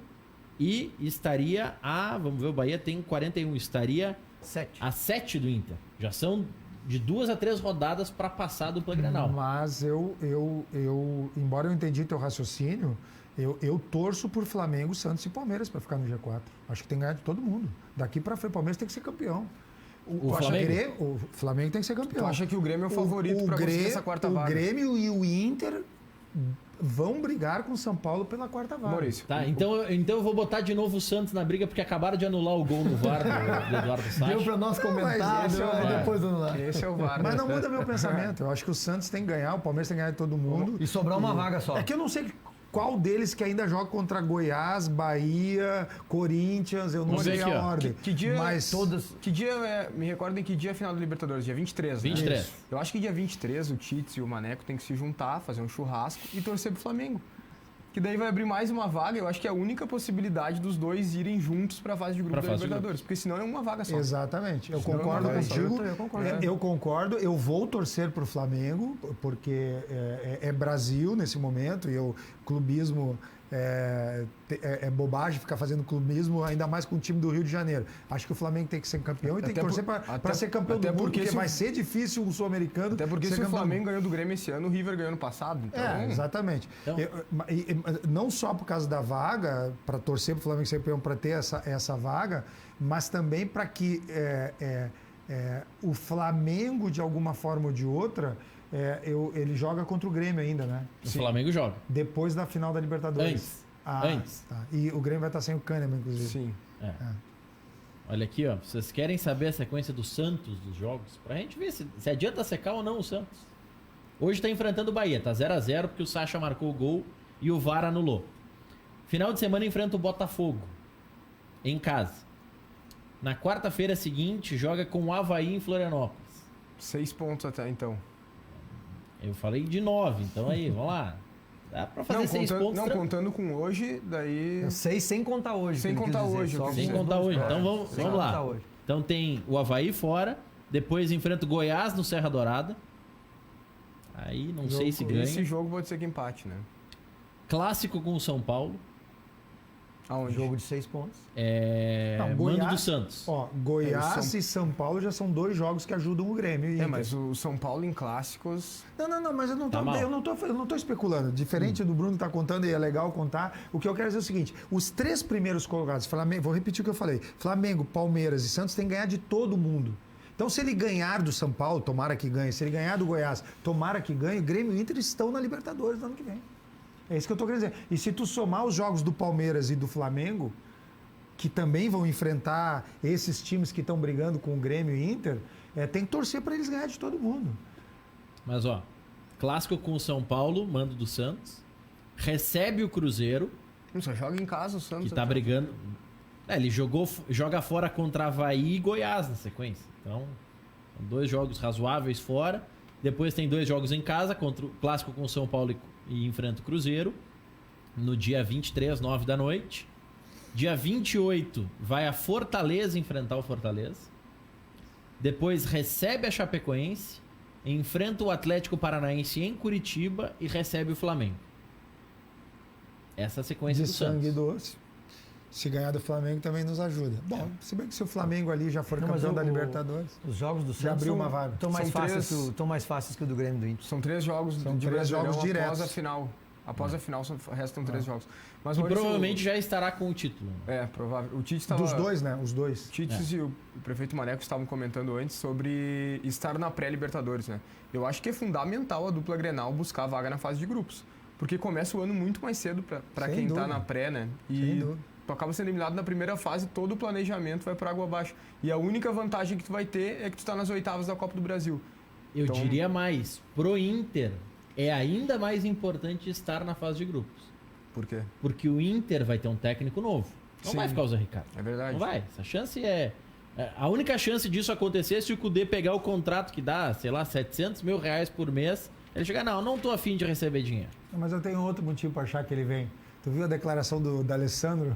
e estaria a... Vamos ver, o Bahia tem 41. Estaria 7. a 7 do Inter. Já são de 2 a 3 rodadas para passar do Grenal. Mas embora eu entendi teu raciocínio, eu torço por Flamengo, Santos e Palmeiras para ficar no G4. Acho que tem que ganhar de todo mundo. Daqui para frente, o Palmeiras tem que ser campeão. O Flamengo? O Flamengo tem que ser campeão. Tu acha que o Grêmio é o favorito para conseguir essa quarta vaga? O Grêmio e o Inter vão brigar com o São Paulo pela quarta vaga. Maurício. Tá, então eu vou botar de novo o Santos na briga porque acabaram de anular o gol no VAR do Eduardo Sacha. Deu para nós comentar, esse é depois do lá. Esse é o VAR. Mas né? não muda meu pensamento. Eu acho que o Santos tem que ganhar, o Palmeiras tem que ganhar de todo mundo. E sobrar uma vaga só. É que eu não sei qual deles que ainda joga contra Goiás, Bahia, Corinthians, eu não Vamos sei ver aqui, a ó. ordem. Que dia, mas Que dia, me recordem que dia é a final da Libertadores? Dia 23, né? 23. Isso. Eu acho que dia 23 o Tite e o Maneco tem que se juntar, fazer um churrasco e torcer pro Flamengo. Que daí vai abrir mais uma vaga. Eu acho que é a única possibilidade dos dois irem juntos para a fase de grupo da Libertadores. Porque senão é uma vaga só. Exatamente. Eu Senão concordo é uma vaga só. contigo. Eu concordo. Eu concordo. Eu vou torcer pro Flamengo, porque é Brasil nesse momento e o clubismo é bobagem ficar fazendo clubismo, ainda mais com o time do Rio de Janeiro. Acho que o Flamengo tem que ser campeão e tem que torcer para ser campeão do mundo, porque vai ser difícil o sul-americano. Até porque se o Flamengo ganhou do Grêmio esse ano, o River ganhou no passado. Então... exatamente. Então... não só por causa da vaga, para torcer para o Flamengo ser campeão, para ter essa vaga, mas também para que o Flamengo, de alguma forma ou de outra, ele joga contra o Grêmio ainda, né? O Flamengo joga. Depois da final da Libertadores. Antes. Tá. E o Grêmio vai estar sem o Kahneman, inclusive. Sim. Olha aqui, ó. Vocês querem saber a sequência do Santos dos jogos? Pra gente ver se adianta secar ou não o Santos. Hoje tá enfrentando o Bahia. Tá 0-0 porque o Sacha marcou o gol e o VAR anulou. Final de semana enfrenta o Botafogo. Em casa. Na quarta-feira seguinte, joga com o Avaí em Florianópolis. 6 pontos até então. Eu falei de 9, então aí, vamos lá. Dá pra fazer 6 pontos. Não, contando com hoje, daí... 6 sem contar hoje. Sem contar hoje. Sem contar hoje. Então vamos lá. Então tem o Avaí fora, depois enfrenta o Goiás no Serra Dourada. Aí não sei se ganha. Esse jogo pode ser que empate, né? Clássico com o São Paulo. Aonde? Jogo de 6 pontos. Não, Mando Goiás- do Santos. Ó, Goiás São- e São Paulo já são 2 jogos que ajudam o Grêmio. e Inter. Mas o São Paulo em clássicos... Não, mas eu não tô, Tá mal. eu não tô especulando. Diferente do Bruno que tá contando, e é legal contar, o que eu quero dizer é o seguinte: os 3 primeiros colocados, Flamengo, vou repetir o que eu falei: Flamengo, Palmeiras e Santos têm que ganhar de todo mundo. Então, se ele ganhar do São Paulo, tomara que ganhe. Se ele ganhar do Goiás, tomara que ganhe. Grêmio e Inter estão na Libertadores no ano que vem. É isso que eu tô querendo dizer. E se tu somar os jogos do Palmeiras e do Flamengo, que também vão enfrentar esses times que estão brigando com o Grêmio e Inter, tem que torcer para eles ganharem de todo mundo. Mas, ó, clássico com o São Paulo, mando do Santos. Recebe o Cruzeiro, Só joga em casa o Santos. que tá brigando. Ele joga fora contra Avaí e Goiás na sequência. Então, são 2 jogos razoáveis fora. Depois tem 2 jogos em casa, contra o clássico com o São Paulo e enfrenta o Cruzeiro. No dia 23, 9 da noite. Dia 28, vai a Fortaleza enfrentar o Fortaleza. Depois recebe a Chapecoense, enfrenta o Atlético Paranaense em Curitiba e recebe o Flamengo. Essa é a sequência De do sangue Santos. doce. Se ganhar do Flamengo também nos ajuda. Bom, se bem que se o Flamengo ali já for Não, mas campeão da o- Libertadores. Os jogos do Já Santos abriu uma vaga. estão mais, São fáceis três- tão mais fáceis que o do Grêmio e do Inter. São 3 jogos São de 3 Brasileirão jogos após diretos. a final. Após a final, restam 3 jogos. Mas E Maurício, provavelmente já estará com o título. provável. O Tite estava... Dos dois, né? Os dois. O Tite e o prefeito Maneco estavam comentando antes sobre estar na pré-Libertadores, né? Eu acho que é fundamental a dupla Grenal buscar a vaga na fase de grupos. Porque começa o ano muito mais cedo para Sem quem dúvida. tá na pré, né? Sem E dúvida. tu acaba sendo eliminado na primeira fase, todo o planejamento vai para água abaixo. E a única vantagem que tu vai ter é que tu tá nas oitavas da Copa do Brasil. Eu Então- diria mais, pro Inter é ainda mais importante estar na fase de grupos. Por quê? Porque o Inter vai ter um técnico novo. Não Sim. vai ficar o Zé Ricardo. É verdade. Não vai. Essa chance a única chance disso acontecer é se o Cudê pegar o contrato que dá, sei lá, 700 mil reais por mês. Ele chegar, não tô afim de receber dinheiro. Mas eu tenho outro motivo para achar que ele vem. Tu viu a declaração do D'Alessandro?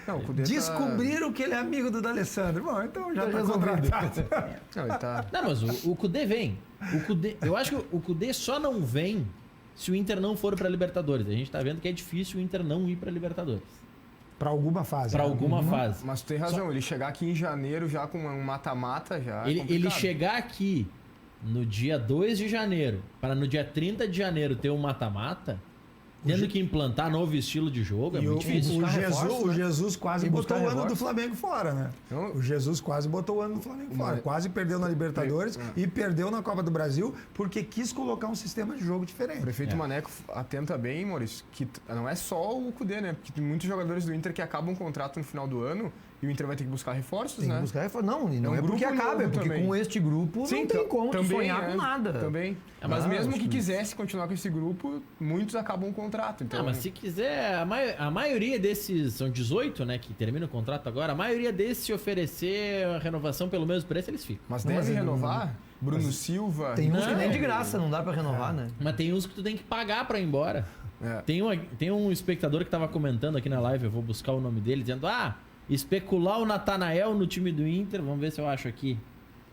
Não, o Cudê Descobriram que ele é amigo do D'Alessandro. Bom, então já Tá tá resolvido. contratado. Não, ele tá... Não, mas o Cudê vem. Eu acho que o Cudê só não vem se o Inter não for pra Libertadores. A gente tá vendo que é difícil o Inter não ir pra Libertadores. Para alguma fase. Pra né? alguma fase. Mas tu tem razão, ele chegar aqui em janeiro já com um mata-mata já é Ele complicado. chegar aqui no dia 2 de janeiro, para no dia 30 de janeiro ter um mata-mata, tendo que implantar novo estilo de jogo, é E muito difícil. buscar reforço, o né? Jesus quase E botou buscar o ano reforço. do Flamengo fora, né? Então- O Jesus quase botou o ano do Flamengo fora. Quase perdeu na Libertadores e perdeu na Copa do Brasil porque quis colocar um sistema de jogo O diferente. prefeito É. Maneco atenta bem, Maurício, que não é só o Cudê, né? Porque tem muitos jogadores do Inter que acabam o contrato no final do ano e o Inter vai ter que buscar reforços, Tem né? que buscar reforço. Não, e não um é porque grupo acaba, é novo porque também. com este grupo não tem como tu sonhar com nada. Também. Mas Ah, mesmo acho que que- quisesse continuar com esse grupo, muitos acabam o contrato. Então, Ah, mas se quiser, a maioria desses, são 18, né, que termina o contrato agora, a maioria desses, se oferecer a renovação pelo mesmo preço, eles ficam. mas Não, deve mas ele não- renovar. Bruno Silva. Tem uns que Não. nem de graça, não dá pra renovar, né? Mas tem uns que tu tem que pagar pra ir embora. É. Tem um espectador que tava comentando aqui na live, eu vou buscar o nome dele, dizendo, especular o Natanael no time do Inter, vamos ver se eu acho aqui.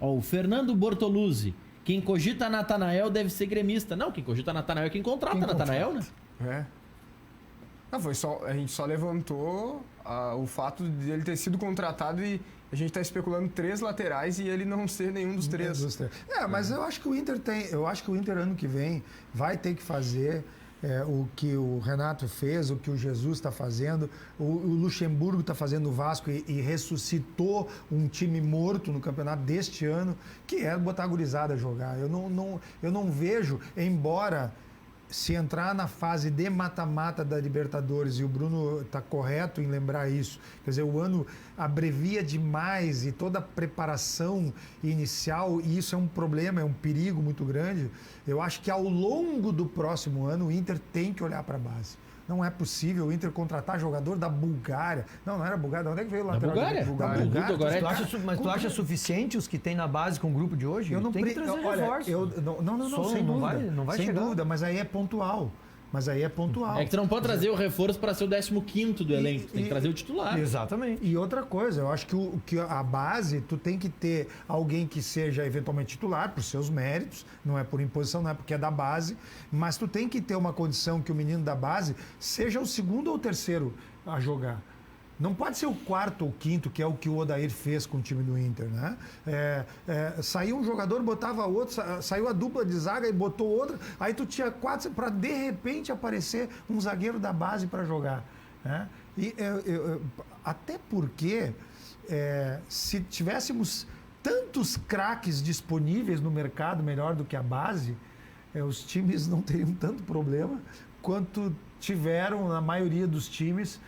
Ó, o Fernando Bortoluzzi, quem cogita Natanael deve ser gremista. Não, quem cogita Natanael é quem contrata Natanael, né? É. Não, a gente só levantou o fato de ele ter sido contratado e a gente está especulando 3 laterais e ele não ser nenhum dos 3. Mas eu acho que o Inter ano que vem vai ter que fazer o que o Renato fez, o que o Jesus está fazendo, o Luxemburgo está fazendo no Vasco e ressuscitou um time morto no campeonato deste ano, que é botar a gurizada a jogar. Eu não vejo, embora se entrar na fase de mata-mata da Libertadores, e o Bruno está correto em lembrar isso, quer dizer, o ano abrevia demais e toda a preparação inicial, e isso é um problema, é um perigo muito grande. Eu acho que ao longo do próximo ano o Inter tem que olhar para a base. Não é possível o Inter contratar jogador da Bulgária. Não era Bulgária. De onde é que veio o lateral? Bulgária? Da Bulgária. Bulgária. Agora Mas tu acha suficiente os que tem na base com o grupo de hoje? Eu não tem que trazer reforço. Não, Só sem não dúvida. vai sem chegar. dúvida, mas aí é pontual. Mas aí é pontual. É que tu não pode trazer o reforço para ser o 15º do elenco, tu tem que trazer o titular. Exatamente. E outra coisa, eu acho que a base, tu tem que ter alguém que seja eventualmente titular, por seus méritos, não é por imposição, não é porque é da base, mas tu tem que ter uma condição que o menino da base seja o segundo ou o terceiro a jogar. Não pode ser o quarto ou quinto, que é o que o Odair fez com o time do Inter, né? Saiu um jogador, botava outro, saiu a dupla de zaga e botou outro, aí tu tinha 4 para de repente aparecer um zagueiro da base para jogar, né? E até porque se tivéssemos tantos craques disponíveis no mercado melhor do que a base, os times não teriam tanto problema quanto tiveram na maioria dos times,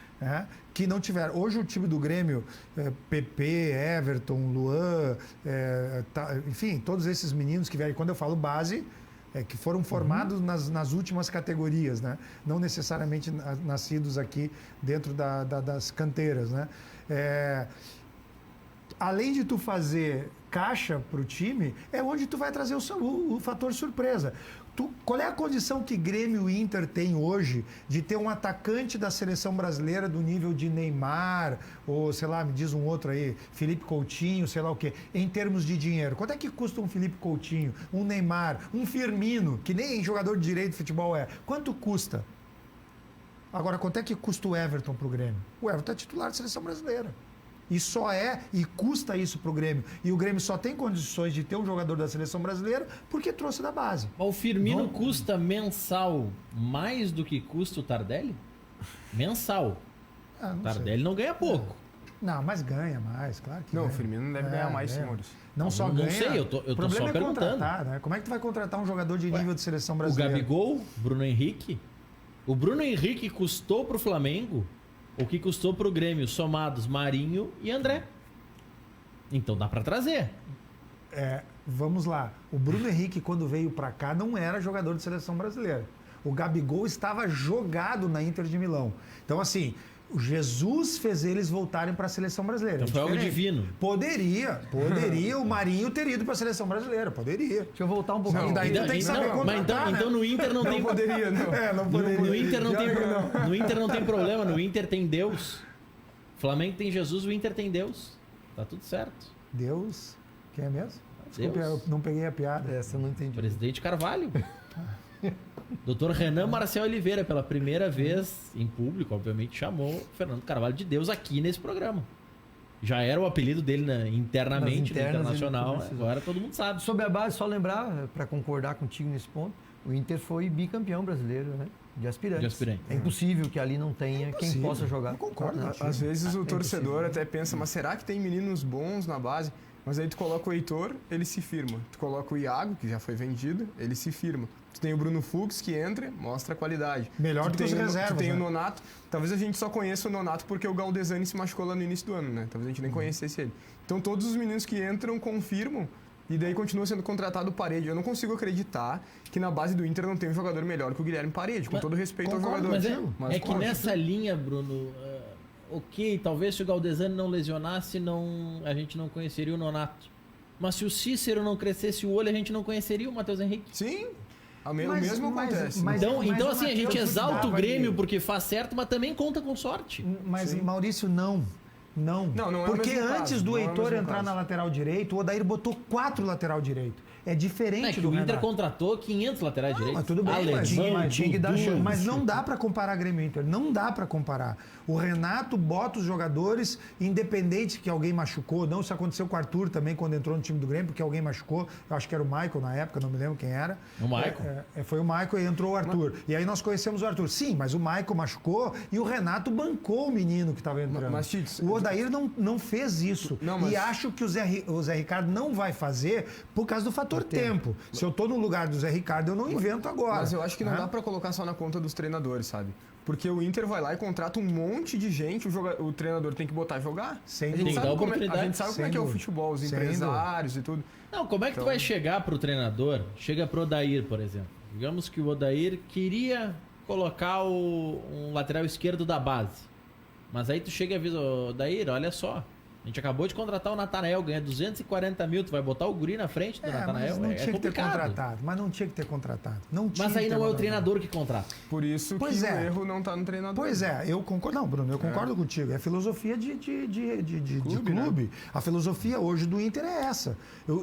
que não tiveram. Hoje o time do Grêmio, PP, Everton, Luan, enfim, todos esses meninos que vieram, quando eu falo base, que foram formados nas últimas categorias, né? Não necessariamente nascidos aqui dentro das canteiras, né? Além de tu fazer caixa para o time, é onde tu vai trazer o fator surpresa. Qual é a condição que Grêmio e Inter tem hoje de ter um atacante da seleção brasileira do nível de Neymar, ou sei lá, me diz um outro aí, Felipe Coutinho, sei lá o quê, em termos de dinheiro? Quanto é que custa um Felipe Coutinho, um Neymar, um Firmino, que nem jogador de direito de futebol é? Quanto custa? Agora, quanto é que custa o Everton pro Grêmio? O Everton é titular da seleção brasileira. E custa isso pro Grêmio. E o Grêmio só tem condições de ter um jogador da seleção brasileira porque trouxe da base. O Firmino custa mensal mais do que custa o Tardelli? Mensal. O Tardelli não ganha pouco. Não, mas ganha mais, claro que Não, ganha. O Firmino não deve ganhar mais, senhores. Não só não ganha. sei, eu tô o problema só é perguntando. contratar, né? Como é que tu vai contratar um jogador de nível de seleção brasileira? O Gabigol, Bruno Henrique. O Bruno Henrique custou pro Flamengo o que custou pro Grêmio, somados Marinho e André. Então dá pra trazer. Vamos lá. O Bruno Henrique, quando veio pra cá, não era jogador de seleção brasileira. O Gabigol estava jogado na Inter de Milão. Então, assim, o Jesus fez eles voltarem para a seleção brasileira. Então foi algo divino. Poderia o Marinho ter ido para a seleção brasileira. Poderia. Deixa eu voltar um pouquinho. Não, daí tu tem que saber contratar, então no Inter não tem... Não poderia, não. Não poderia. No Inter não tem problema. No Inter tem Deus. O Flamengo tem Jesus, o Inter tem Deus. Tá tudo certo. Deus? Quem é mesmo? Desculpa, Deus. eu não peguei a piada. Essa eu não entendi. Presidente Carvalho. Dr. Renan Marcel Oliveira, pela primeira vez em público, obviamente, chamou Fernando Carvalho de Deus aqui nesse programa. Já era o apelido dele internamente, no internacional, agora todo mundo sabe. Sobre a base, só lembrar, para concordar contigo nesse ponto, o Inter foi bicampeão brasileiro, né? De aspirantes. É impossível que ali não tenha quem possa jogar. Eu concordo. Às vezes o torcedor até pensa, mas será que tem meninos bons na base? Mas aí tu coloca o Heitor, ele se firma. Tu coloca o Iago, que já foi vendido, ele se firma. Tu tem o Bruno Fux, que entra, mostra a qualidade. Melhor do que os reservas. Tu tem o Nonato. Talvez a gente só conheça o Nonato porque o Galdesani se machucou lá no início do ano, né? Talvez a gente nem conhecesse ele. Então todos os meninos que entram confirmam e daí continua sendo contratado o Parede. Eu não consigo acreditar que na base do Inter não tem um jogador melhor que o Guilherme Parede, com todo respeito ao jogador. Mas que nessa linha, Bruno... Ok, talvez se o Galdesani não lesionasse, a gente não conheceria o Nonato. Mas se o Cícero não crescesse o olho, a gente não conheceria o Matheus Henrique. Sim, o mesmo acontece. Então assim, a gente exalta o Grêmio porque faz certo, mas também conta com sorte. Mas, Sim. Maurício, não. Não é porque o mesmo antes caso, do não é o Heitor mesmo entrar caso. na lateral direito, o Odair botou 4 lateral direito. É diferente do O Inter Renato. contratou 500 laterais direitos. Mas tudo bem, Alemão, mas tinha que dar Dudu. chance. Mas não dá para comparar Grêmio e Inter. Não dá para comparar. O Renato bota os jogadores, independente que alguém machucou. Não, isso aconteceu com o Arthur também, quando entrou no time do Grêmio, porque alguém machucou. Eu acho que era o Michael na época, não me lembro quem era. O Michael? Foi o Michael e entrou o Arthur. E aí nós conhecemos o Arthur. Sim, mas o Michael machucou e o Renato bancou o menino que estava entrando. Mas, Tits, o Odair não fez isso. E acho que o Zé Ricardo não vai fazer por causa do fator tempo. Se eu tô no lugar do Zé Ricardo, eu não invento agora. Mas eu acho que não dá pra colocar só na conta dos treinadores, sabe? Porque o Inter vai lá e contrata um monte de gente, o treinador tem que botar a jogar. Sem a gente dúvida. sabe oportunidade. a gente sabe como é que é o futebol, os empresários e tudo. Não, como é que tu vai chegar pro treinador? Chega pro Odair, por exemplo. Digamos que o Odair queria colocar um lateral esquerdo da base. Mas aí tu chega e avisa, Odair, olha só, A gente acabou de contratar o Natanael, ganha 240 mil, tu vai botar o guri na frente do Natanael? Mas não tinha que ter complicado. contratado. Mas não tinha que ter contratado. Mas aí não é o treinador que contrata. Por isso que o erro não tá no treinador. Pois é, eu concordo. Não, Bruno, eu concordo contigo. É filosofia de clube. Né? A filosofia hoje do Inter é essa.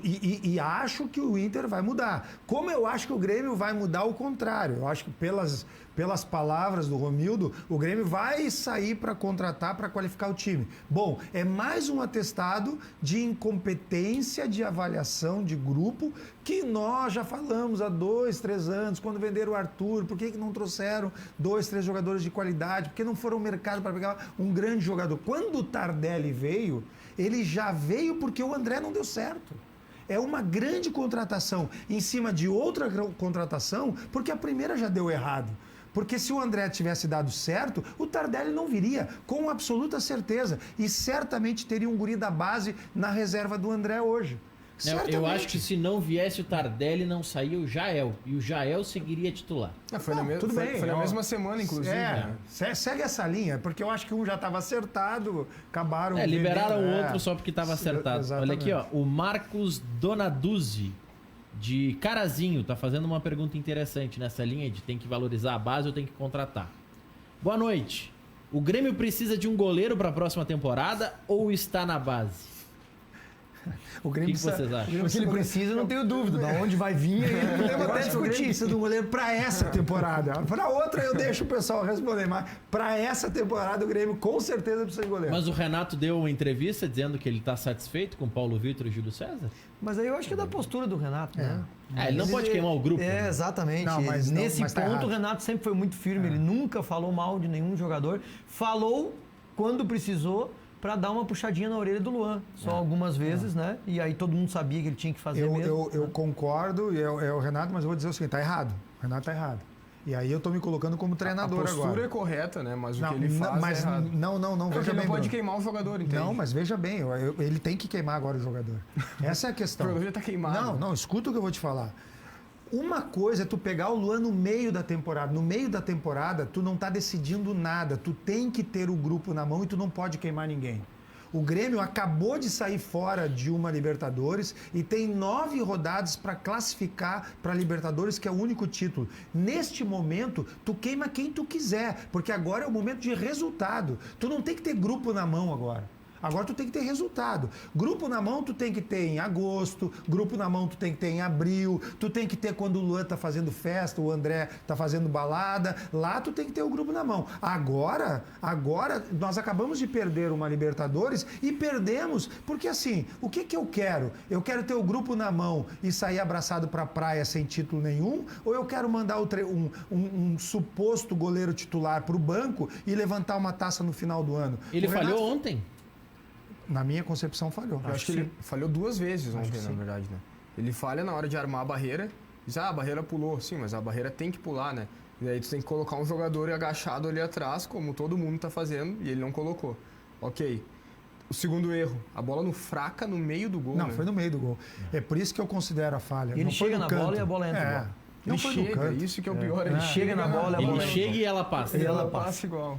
E acho que o Inter vai mudar. Como eu acho que o Grêmio vai mudar o contrário. Eu acho que pelas palavras do Romildo, o Grêmio vai sair para contratar, para qualificar o time. Bom, é mais um atestado de incompetência de avaliação de grupo que nós já falamos há 2, 3 anos, quando venderam o Arthur, por que não trouxeram 2, 3 jogadores de qualidade, por que não foram ao mercado para pegar um grande jogador? Quando o Tardelli veio, ele já veio porque o André não deu certo. É uma grande contratação em cima de outra contratação, porque a primeira já deu errado. Porque se o André tivesse dado certo, o Tardelli não viria, com absoluta certeza. E certamente teria um guri da base na reserva do André hoje. Eu acho que se não viesse o Tardelli, não saía o Jael. E o Jael seguiria titular. Foi na mesma semana, inclusive. Segue essa linha, porque eu acho que um já estava acertado, acabaram... liberaram o outro só porque estava acertado. Exatamente. Olha aqui, o Marcos Donaduzzi, de Carazinho, tá fazendo uma pergunta interessante nessa linha de tem que valorizar a base ou tem que contratar. Boa noite. O Grêmio precisa de um goleiro para a próxima temporada ou está na base? O Grêmio que vocês acham? O que ele precisa, não tenho dúvida. Da onde vai vir, não tem até discutir. O Grêmio precisa de um goleiro para essa temporada. Para outra eu deixo o pessoal responder, mas para essa temporada o Grêmio com certeza precisa de goleiro. Mas o Renato deu uma entrevista dizendo que ele está satisfeito com Paulo Vitor e Júlio César? Mas aí eu acho que é da postura do Renato, né? Ele não pode queimar o grupo. É, exatamente. Nesse ponto, o Renato sempre foi muito firme. Ele nunca falou mal de nenhum jogador. Falou quando precisou para dar uma puxadinha na orelha do Luan. Só algumas vezes, né? E aí todo mundo sabia que ele tinha que fazer mesmo. Eu concordo, é o Renato, mas eu vou dizer o seguinte, tá errado. O Renato tá errado. E aí eu tô me colocando como treinador agora. A postura é correta, né? Mas o que ele faz é errado. Não, veja bem, ele não pode queimar o jogador, entende? Não, mas veja bem, ele tem que queimar agora o jogador. Essa é a questão. O jogador já tá queimado. Não, escuta o que eu vou te falar. Uma coisa é tu pegar o Luan no meio da temporada. No meio da temporada, tu não tá decidindo nada. Tu tem que ter o grupo na mão e tu não pode queimar ninguém. O Grêmio acabou de sair fora de uma Libertadores e tem 9 rodadas para classificar para a Libertadores, que é o único título. Neste momento, tu queima quem tu quiser, porque agora é o momento de resultado. Tu não tem que ter grupo na mão agora. Agora tu tem que ter resultado. Grupo na mão tu tem que ter em agosto, grupo na mão tu tem que ter em abril, tu tem que ter quando o Luan tá fazendo festa, o André tá fazendo balada, lá tu tem que ter o grupo na mão. Agora nós acabamos de perder uma Libertadores e perdemos, porque assim, o que eu quero? Eu quero ter o grupo na mão e sair abraçado pra praia sem título nenhum, ou eu quero mandar um suposto goleiro titular pro banco e levantar uma taça no final do ano? Ele falhou ontem? Na minha concepção, falhou. Eu acho que ele falhou 2 vezes ontem, na verdade, né? Ele falha na hora de armar a barreira. Diz, a barreira pulou. Sim, mas a barreira tem que pular, né? E aí tu tem que colocar um jogador agachado ali atrás, como todo mundo tá fazendo, e ele não colocou. Ok. O segundo erro, a bola fraca no meio do gol. Não, né? Foi no meio do gol. É por isso que eu considero a falha. Ele não chega na canto. bola e a bola entra. Não ele foi chega, no canto. Isso que é o pior. Ele chega na bola e a bola entra. Ele chega e ela passa. E ela passa igual.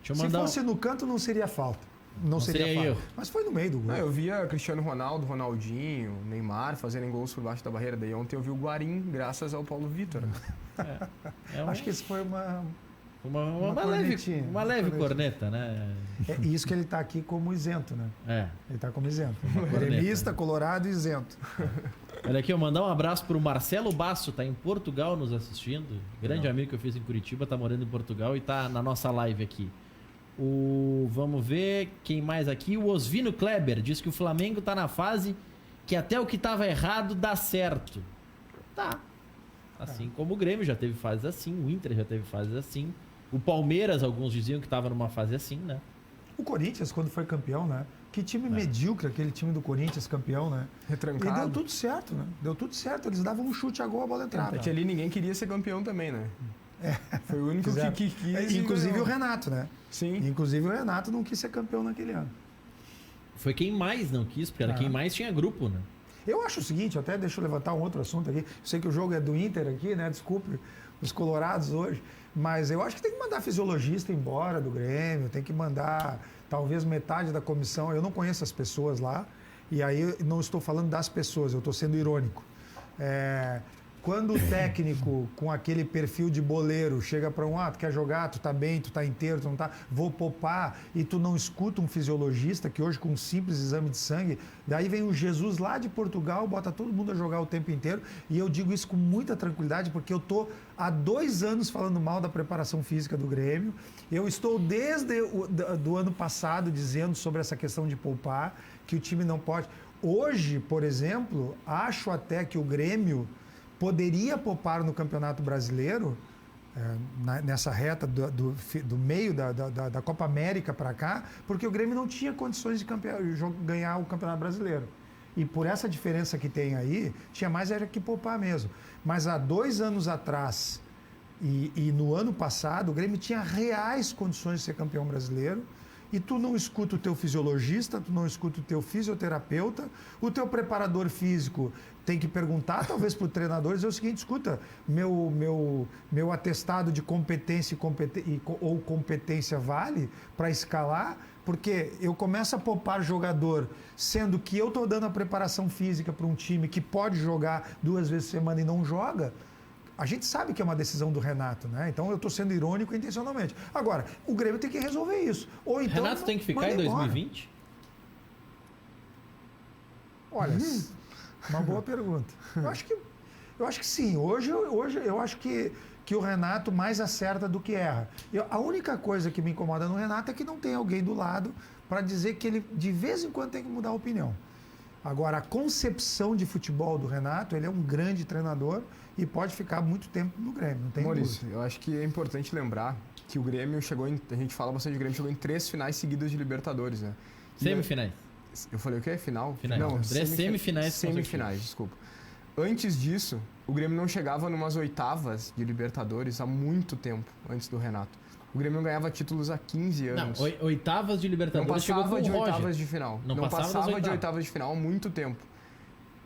Se fosse no canto, não seria falta. Não seria falta. Erro. Mas foi no meio do gol. Eu via Cristiano Ronaldo, Ronaldinho, Neymar fazerem gols por baixo da barreira. Daí ontem eu vi o Guarim, graças ao Paulo Vitor. Acho que isso foi uma leve corneta, né? É isso que ele está aqui como isento, né? Ele está como isento. Gremista, colorado e isento. Olha aqui, eu mandar um abraço pro Marcelo Basso, tá em Portugal nos assistindo. Grande amigo que eu fiz em Curitiba, tá morando em Portugal e tá na nossa live aqui. Vamos ver quem mais aqui. O Osvino Kleber diz que o Flamengo tá na fase que até o que tava errado dá certo. Tá. Assim como o Grêmio já teve fases assim, o Inter já teve fases assim. O Palmeiras, alguns diziam que tava numa fase assim, né? O Corinthians, quando foi campeão, né? Que time medíocre aquele time do Corinthians campeão, né? Retrancado. E deu tudo certo, né? Deu tudo certo. Eles davam um chute a gol, a bola entrava. É que ali ninguém queria ser campeão também, né? Foi o único que quis. Inclusive o Renato, né? Sim. Inclusive o Renato não quis ser campeão naquele ano. Foi quem mais não quis, porque era quem mais tinha grupo, né? Eu acho o seguinte, até deixa eu levantar um outro assunto aqui. Eu sei que o jogo é do Inter aqui, né? Desculpe os colorados hoje. Mas eu acho que tem que mandar fisiologista embora do Grêmio, tem que mandar talvez metade da comissão, eu não conheço as pessoas lá, e aí eu não estou falando das pessoas, eu estou sendo irônico. Quando o técnico com aquele perfil de boleiro chega para tu quer jogar, tu tá bem, tu tá inteiro, tu não tá, vou poupar, e tu não escuta um fisiologista que hoje com um simples exame de sangue, daí vem o Jesus lá de Portugal, bota todo mundo a jogar o tempo inteiro, e eu digo isso com muita tranquilidade, porque eu tô há 2 anos falando mal da preparação física do Grêmio, eu estou desde do ano passado dizendo sobre essa questão de poupar, que o time não pode. Hoje, por exemplo, acho até que o Grêmio poderia poupar no Campeonato Brasileiro, nessa reta do meio da Copa América para cá, porque o Grêmio não tinha condições de ganhar o Campeonato Brasileiro. E por essa diferença que tem aí, tinha mais era que poupar mesmo. Mas há 2 anos atrás e no ano passado, o Grêmio tinha reais condições de ser campeão brasileiro. E tu não escuta o teu fisiologista, tu não escuta o teu fisioterapeuta, o teu preparador físico tem que perguntar, talvez, para o treinador, dizer o seguinte: escuta, meu atestado de competência ou competência vale para escalar? Porque eu começo a poupar jogador, sendo que eu estou dando a preparação física para um time que pode jogar 2 vezes por semana e não joga. A gente sabe que é uma decisão do Renato, né? Então eu estou sendo irônico intencionalmente. Agora, o Grêmio tem que resolver isso. Ou então, Renato tem que ficar em 2020? Olha, uma boa pergunta. Eu acho que sim. Hoje eu acho que o Renato mais acerta do que erra. A única coisa que me incomoda no Renato é que não tem alguém do lado para dizer que ele de vez em quando tem que mudar a opinião. Agora, a concepção de futebol do Renato, ele é um grande treinador e pode ficar muito tempo no Grêmio, não tem Maurício, dúvida. eu acho que é importante lembrar que o Grêmio chegou a gente fala bastante de Grêmio, chegou em 3 finais seguidas de Libertadores, né? Semifinais. Eu falei o quê? Final? Finais. Não, 3 semifinais. Semifinais, desculpa. Antes disso, o Grêmio não chegava numas oitavas de Libertadores há muito tempo, antes do Renato. O Grêmio não ganhava títulos há 15 anos. Não, oitavas de Libertadores não chegou com passava o de Roger. oitavas de final. Não Não passava passava das de oitavas de final há muito tempo.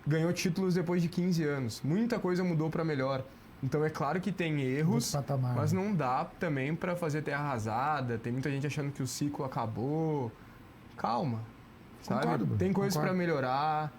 Ganhou títulos depois de 15 anos. Muita coisa mudou para melhor. Então é claro que tem erros, patamar, mas não dá também para fazer terra arrasada. Tem muita gente achando que o ciclo acabou. Calma, sabe? Concordo, Bruno, Tem coisas para concordo. melhorar,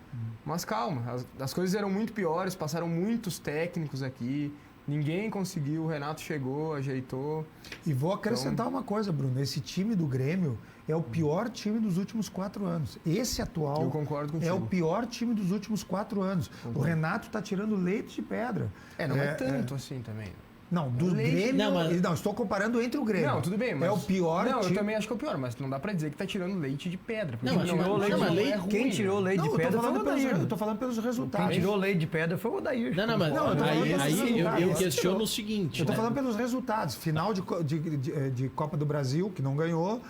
mas calma. As coisas eram muito piores, passaram muitos técnicos aqui. Ninguém conseguiu, o Renato chegou, ajeitou. E vou acrescentar uma coisa, Bruno. Esse time do Grêmio é o pior time dos últimos 4 anos. Esse atual Eu concordo contigo. é o pior time dos últimos 4 anos. Concordo. O Renato está tirando leite de pedra. Não é tanto assim também. Não, do Leite- Grêmio... Não, mas- Não, estou comparando entre o Grêmio. Não, tudo bem, mas... É o pior Não, time... eu também acho que é o pior, mas não dá pra dizer que tá tirando leite de pedra. porque Não, mas tirou é- leite- não é leite- ruim, Quem tirou né? leite Não, de pedra foi o Odair. eu tô falando pelos resultados. Quem tirou leite de pedra foi o Odair. Não, mas Não, eu tô falando aí pelos eu resultados. questiono o seguinte. Eu tô né? falando pelos resultados. Final de Copa do Brasil, que não ganhou.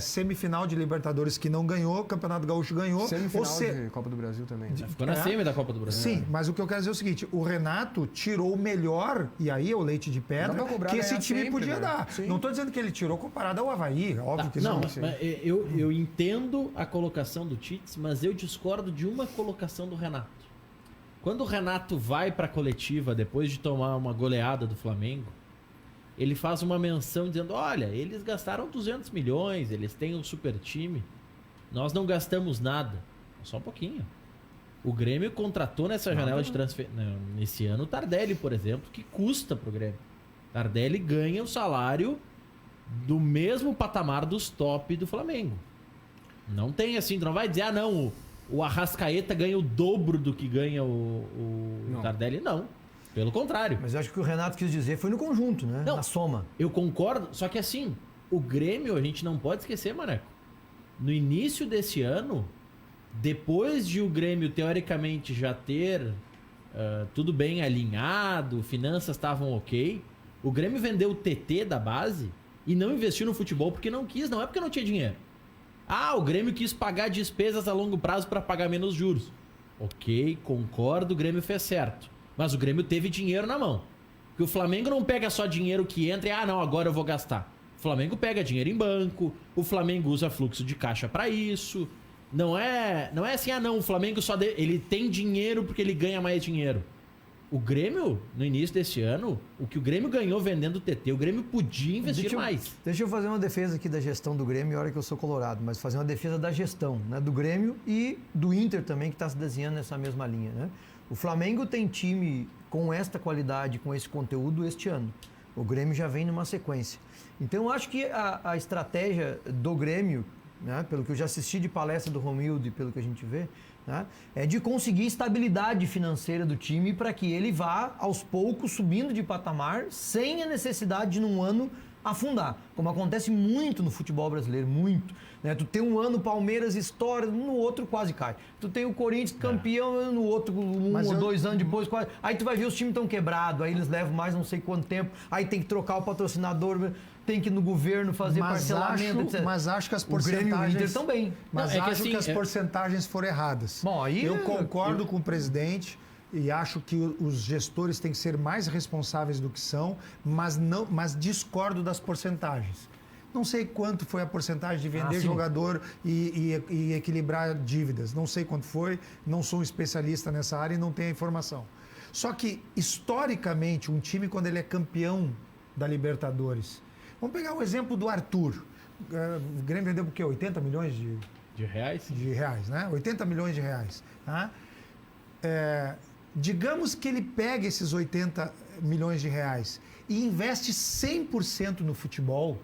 Semifinal de Libertadores, que não ganhou. Campeonato Gaúcho ganhou. Semifinal Ou se- de Copa do Brasil também. né? Ficou na semi da Copa do Brasil. Sim, mas o que eu quero dizer é o seguinte: o Renato tirou o melhor, e aí é o leite de Dá pedra, pra cobrar que esse ganhar time sempre, podia né? dar. Sim. Não estou dizendo que ele tirou comparado ao Avaí, óbvio Tá, que não, não. mas eu entendo a colocação do Tits, mas eu discordo de uma colocação do Renato. Quando o Renato vai pra coletiva depois de tomar uma goleada do Flamengo, ele faz uma menção dizendo: olha, eles gastaram 200 milhões, eles têm um super time, nós não gastamos nada. Só um pouquinho. O Grêmio contratou nessa janela de transferência, nesse ano, o Tardelli, por exemplo, que custa pro Grêmio. Tardelli ganha o salário do mesmo patamar dos top do Flamengo. Não tem assim, não vai dizer, o Arrascaeta ganha o dobro do que ganha o Não. Tardelli, não. Pelo contrário. Mas eu acho que o Renato quis dizer foi no conjunto, né? Não. Na soma. Eu concordo, só que assim, o Grêmio, a gente não pode esquecer, Maneco. No início desse ano, depois de o Grêmio teoricamente já ter tudo bem alinhado, finanças estavam ok, o Grêmio vendeu o TT da base e não investiu no futebol porque não quis, não é porque não tinha dinheiro. O Grêmio quis pagar despesas a longo prazo para pagar menos juros. Ok, concordo, o Grêmio fez certo. Mas o Grêmio teve dinheiro na mão. Porque o Flamengo não pega só dinheiro que entra e, agora eu vou gastar. O Flamengo pega dinheiro em banco, o Flamengo usa fluxo de caixa para isso. Não é assim, o Flamengo ele tem dinheiro porque ele ganha mais dinheiro. O Grêmio, no início desse ano, o que o Grêmio ganhou vendendo o TT, o Grêmio podia investir mais. Deixa eu fazer uma defesa aqui da gestão do Grêmio, hora que eu sou colorado, mas fazer uma defesa da gestão, né, do Grêmio e do Inter também, que está se desenhando nessa mesma linha, né? O Flamengo tem time com esta qualidade, com esse conteúdo este ano. O Grêmio já vem numa sequência. Então, eu acho que a estratégia do Grêmio, né, pelo que eu já assisti de palestra do Romildo e pelo que a gente vê, né, é de conseguir estabilidade financeira do time para que ele vá, aos poucos, subindo de patamar, sem a necessidade de, num ano, afundar. Como acontece muito no futebol brasileiro, muito. Né? Tu tem um ano Palmeiras estoura, no outro quase cai. Tu tem o Corinthians campeão, no outro, ou 2 anos depois quase. Aí tu vai ver os times estão quebrados, aí eles levam mais não sei quanto tempo, aí tem que trocar o patrocinador, tem que ir no governo fazer parcelamento, etc. Mas acho que as O Grêmio e o Inter estão bem. Mas Não, é que acho que assim, as porcentagens foram erradas. Bom, aí eu concordo com o presidente e acho que os gestores têm que ser mais responsáveis do que são, mas discordo das porcentagens. Não sei quanto foi a porcentagem de vender jogador e equilibrar dívidas. Não sei quanto foi, não sou um especialista nessa área e não tenho a informação. Só que, historicamente, um time, quando ele é campeão da Libertadores... Vamos pegar o exemplo do Arthur. O Grêmio vendeu por quê? 80 milhões De reais? de reais, né? 80 milhões de reais. Tá? Digamos que ele pega esses 80 milhões de reais e investe 100% no futebol,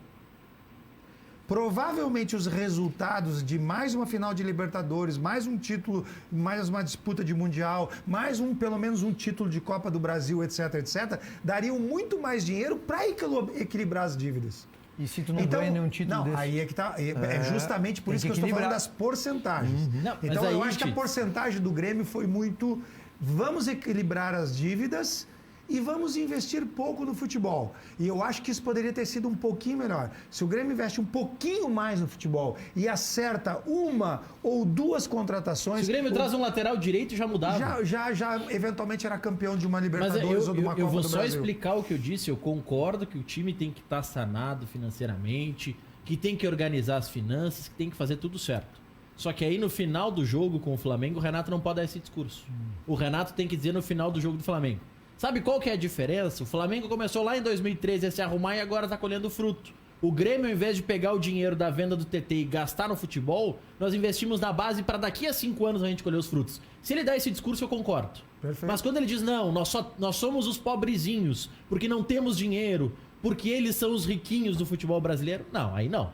provavelmente os resultados de mais uma final de Libertadores, mais um título, mais uma disputa de Mundial, mais pelo menos um título de Copa do Brasil, etc, etc, dariam muito mais dinheiro para equilibrar as dívidas. E se tu não ganha nenhum título desse? Aí é que tá. É justamente por isso que eu estou falando das porcentagens. Não, então mas eu aí, acho que a porcentagem do Grêmio foi muito... Vamos equilibrar as dívidas e vamos investir pouco no futebol. E eu acho que isso poderia ter sido um pouquinho melhor. Se o Grêmio investe um pouquinho mais no futebol e acerta 1 ou 2 contratações... Se o Grêmio traz um lateral direito, já mudava. Já eventualmente era campeão de uma Libertadores ou de uma Copa do Brasil. Eu vou só explicar o que eu disse. Eu concordo que o time tem que estar sanado financeiramente, que tem que organizar as finanças, que tem que fazer tudo certo. Só que aí no final do jogo com o Flamengo, o Renato não pode dar esse discurso. O Renato tem que dizer no final do jogo do Flamengo: sabe qual que é a diferença? O Flamengo começou lá em 2013 a se arrumar e agora tá colhendo fruto. O Grêmio, ao invés de pegar o dinheiro da venda do TT e gastar no futebol, nós investimos na base para daqui a 5 anos a gente colher os frutos. Se ele dá esse discurso, eu concordo. Perfeito. Mas quando ele diz, não, nós somos os pobrezinhos, porque não temos dinheiro, porque eles são os riquinhos do futebol brasileiro, não, aí não.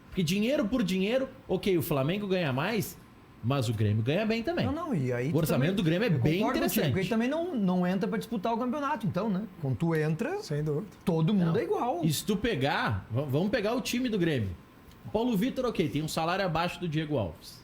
Porque dinheiro por dinheiro, ok, o Flamengo ganha mais, mas o Grêmio ganha bem também. Não, e aí O orçamento do Grêmio é bem interessante. Porque ele também não entra para disputar o campeonato, então, né? Quando tu entra, Sem dúvida. todo mundo é igual. E se tu pegar, vamos pegar o time do Grêmio. O Paulo Vitor, ok, tem um salário abaixo do Diego Alves.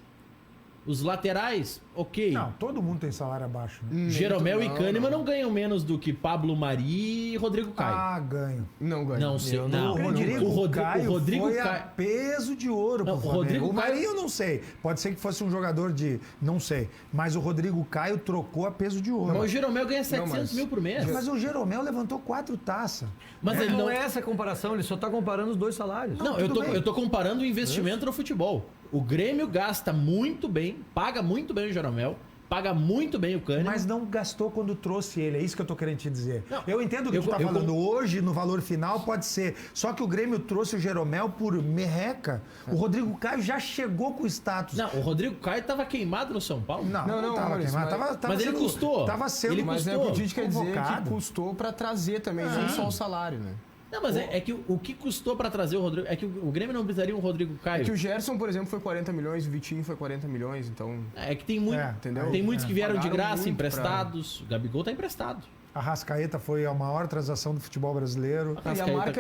Os laterais, ok. Não, todo mundo tem salário abaixo. Né? Jeromel e Kahneman não ganham menos do que Pablo Mari e Rodrigo Caio. Ah, ganho. Não ganha. Não sei, não. O Rodrigo Caio foi a Caio... peso de ouro Não, pro Flamengo. Rodrigo O Caio- Marinho eu não sei. Pode ser que fosse um jogador de... Não sei. Mas o Rodrigo Caio trocou a peso de ouro. Mas o Jeromel ganha 700 mil por mês. Mas o Jeromel levantou 4 taças. Mas ele não não é essa a comparação, ele só tá comparando os dois salários. Não, tudo bem. eu tô comparando o investimento no futebol. O Grêmio gasta muito bem, paga muito bem o Jeromel, paga muito bem o Kahneman. Mas não gastou quando trouxe ele. É isso que eu tô querendo te dizer. Não, eu entendo o que tu tá falando. Hoje, no valor final, pode ser. Só que o Grêmio trouxe o Jeromel por merreca. O Rodrigo Caio já chegou com o status. Não, o Rodrigo Caio tava queimado no São Paulo. Não tava Maurício, queimado. mas- Tava mas ele sendo- custou. Tava sendo Mas é o que a gente quer dizer convocado. que custou pra trazer também, não só o salário, né? Não, mas é que o que custou pra trazer o Rodrigo... É que o Grêmio não precisaria um Rodrigo Caio. É que o Gerson, por exemplo, foi 40 milhões, o Vitinho foi 40 milhões, então... É que tem muito, entendeu? tem muitos que vieram de Pagaram graça, muito emprestados. O Gabigol tá emprestado. A Rascaeta foi a maior transação do futebol brasileiro.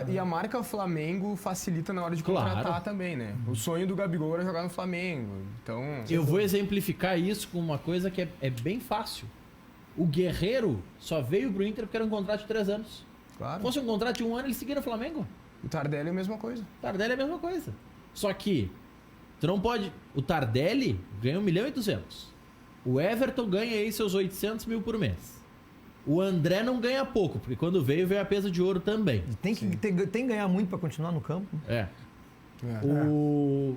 E a marca Flamengo facilita na hora de contratar Claro. também, né? O sonho do Gabigol era jogar no Flamengo, então... Eu vou exemplificar isso com uma coisa que é bem fácil. O Guerreiro só veio pro Inter porque era um contrato de 3 anos. Claro. Se fosse um contrato de 1 ano, ele seguia no Flamengo. O Tardelli é a mesma coisa. O Tardelli é a mesma coisa. Só que tu não pode... O Tardelli ganha 1 milhão e 200. O Everton ganha aí seus 800 mil por mês. O André não ganha pouco, porque quando veio a peso de ouro também. Tem que ganhar muito para continuar no campo. É.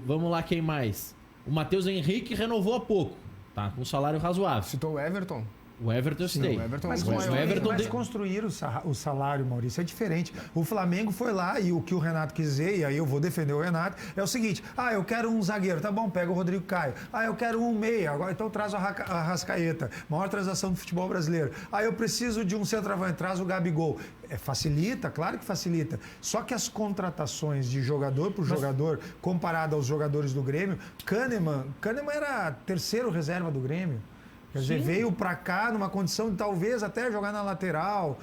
Vamos lá, quem mais? O Matheus Henrique renovou há pouco. Tá com um salário razoável. Citou o Everton? O Everton eu citei. o Everton- Mas, O Everton mas construir o salário, Maurício, é diferente. O Flamengo foi lá e o que o Renato quis dizer, e aí eu vou defender o Renato, é o seguinte: eu quero um zagueiro, tá bom, pega o Rodrigo Caio. Eu quero um meia, agora então traz o Arrascaeta, maior transação do futebol brasileiro. Eu preciso de um centroavante, traz o Gabigol. Facilita, claro que facilita. Só que as contratações de jogador por jogador, comparado aos jogadores do Grêmio, Kahneman era terceiro reserva do Grêmio. Quer dizer, veio pra cá numa condição de talvez até jogar na lateral.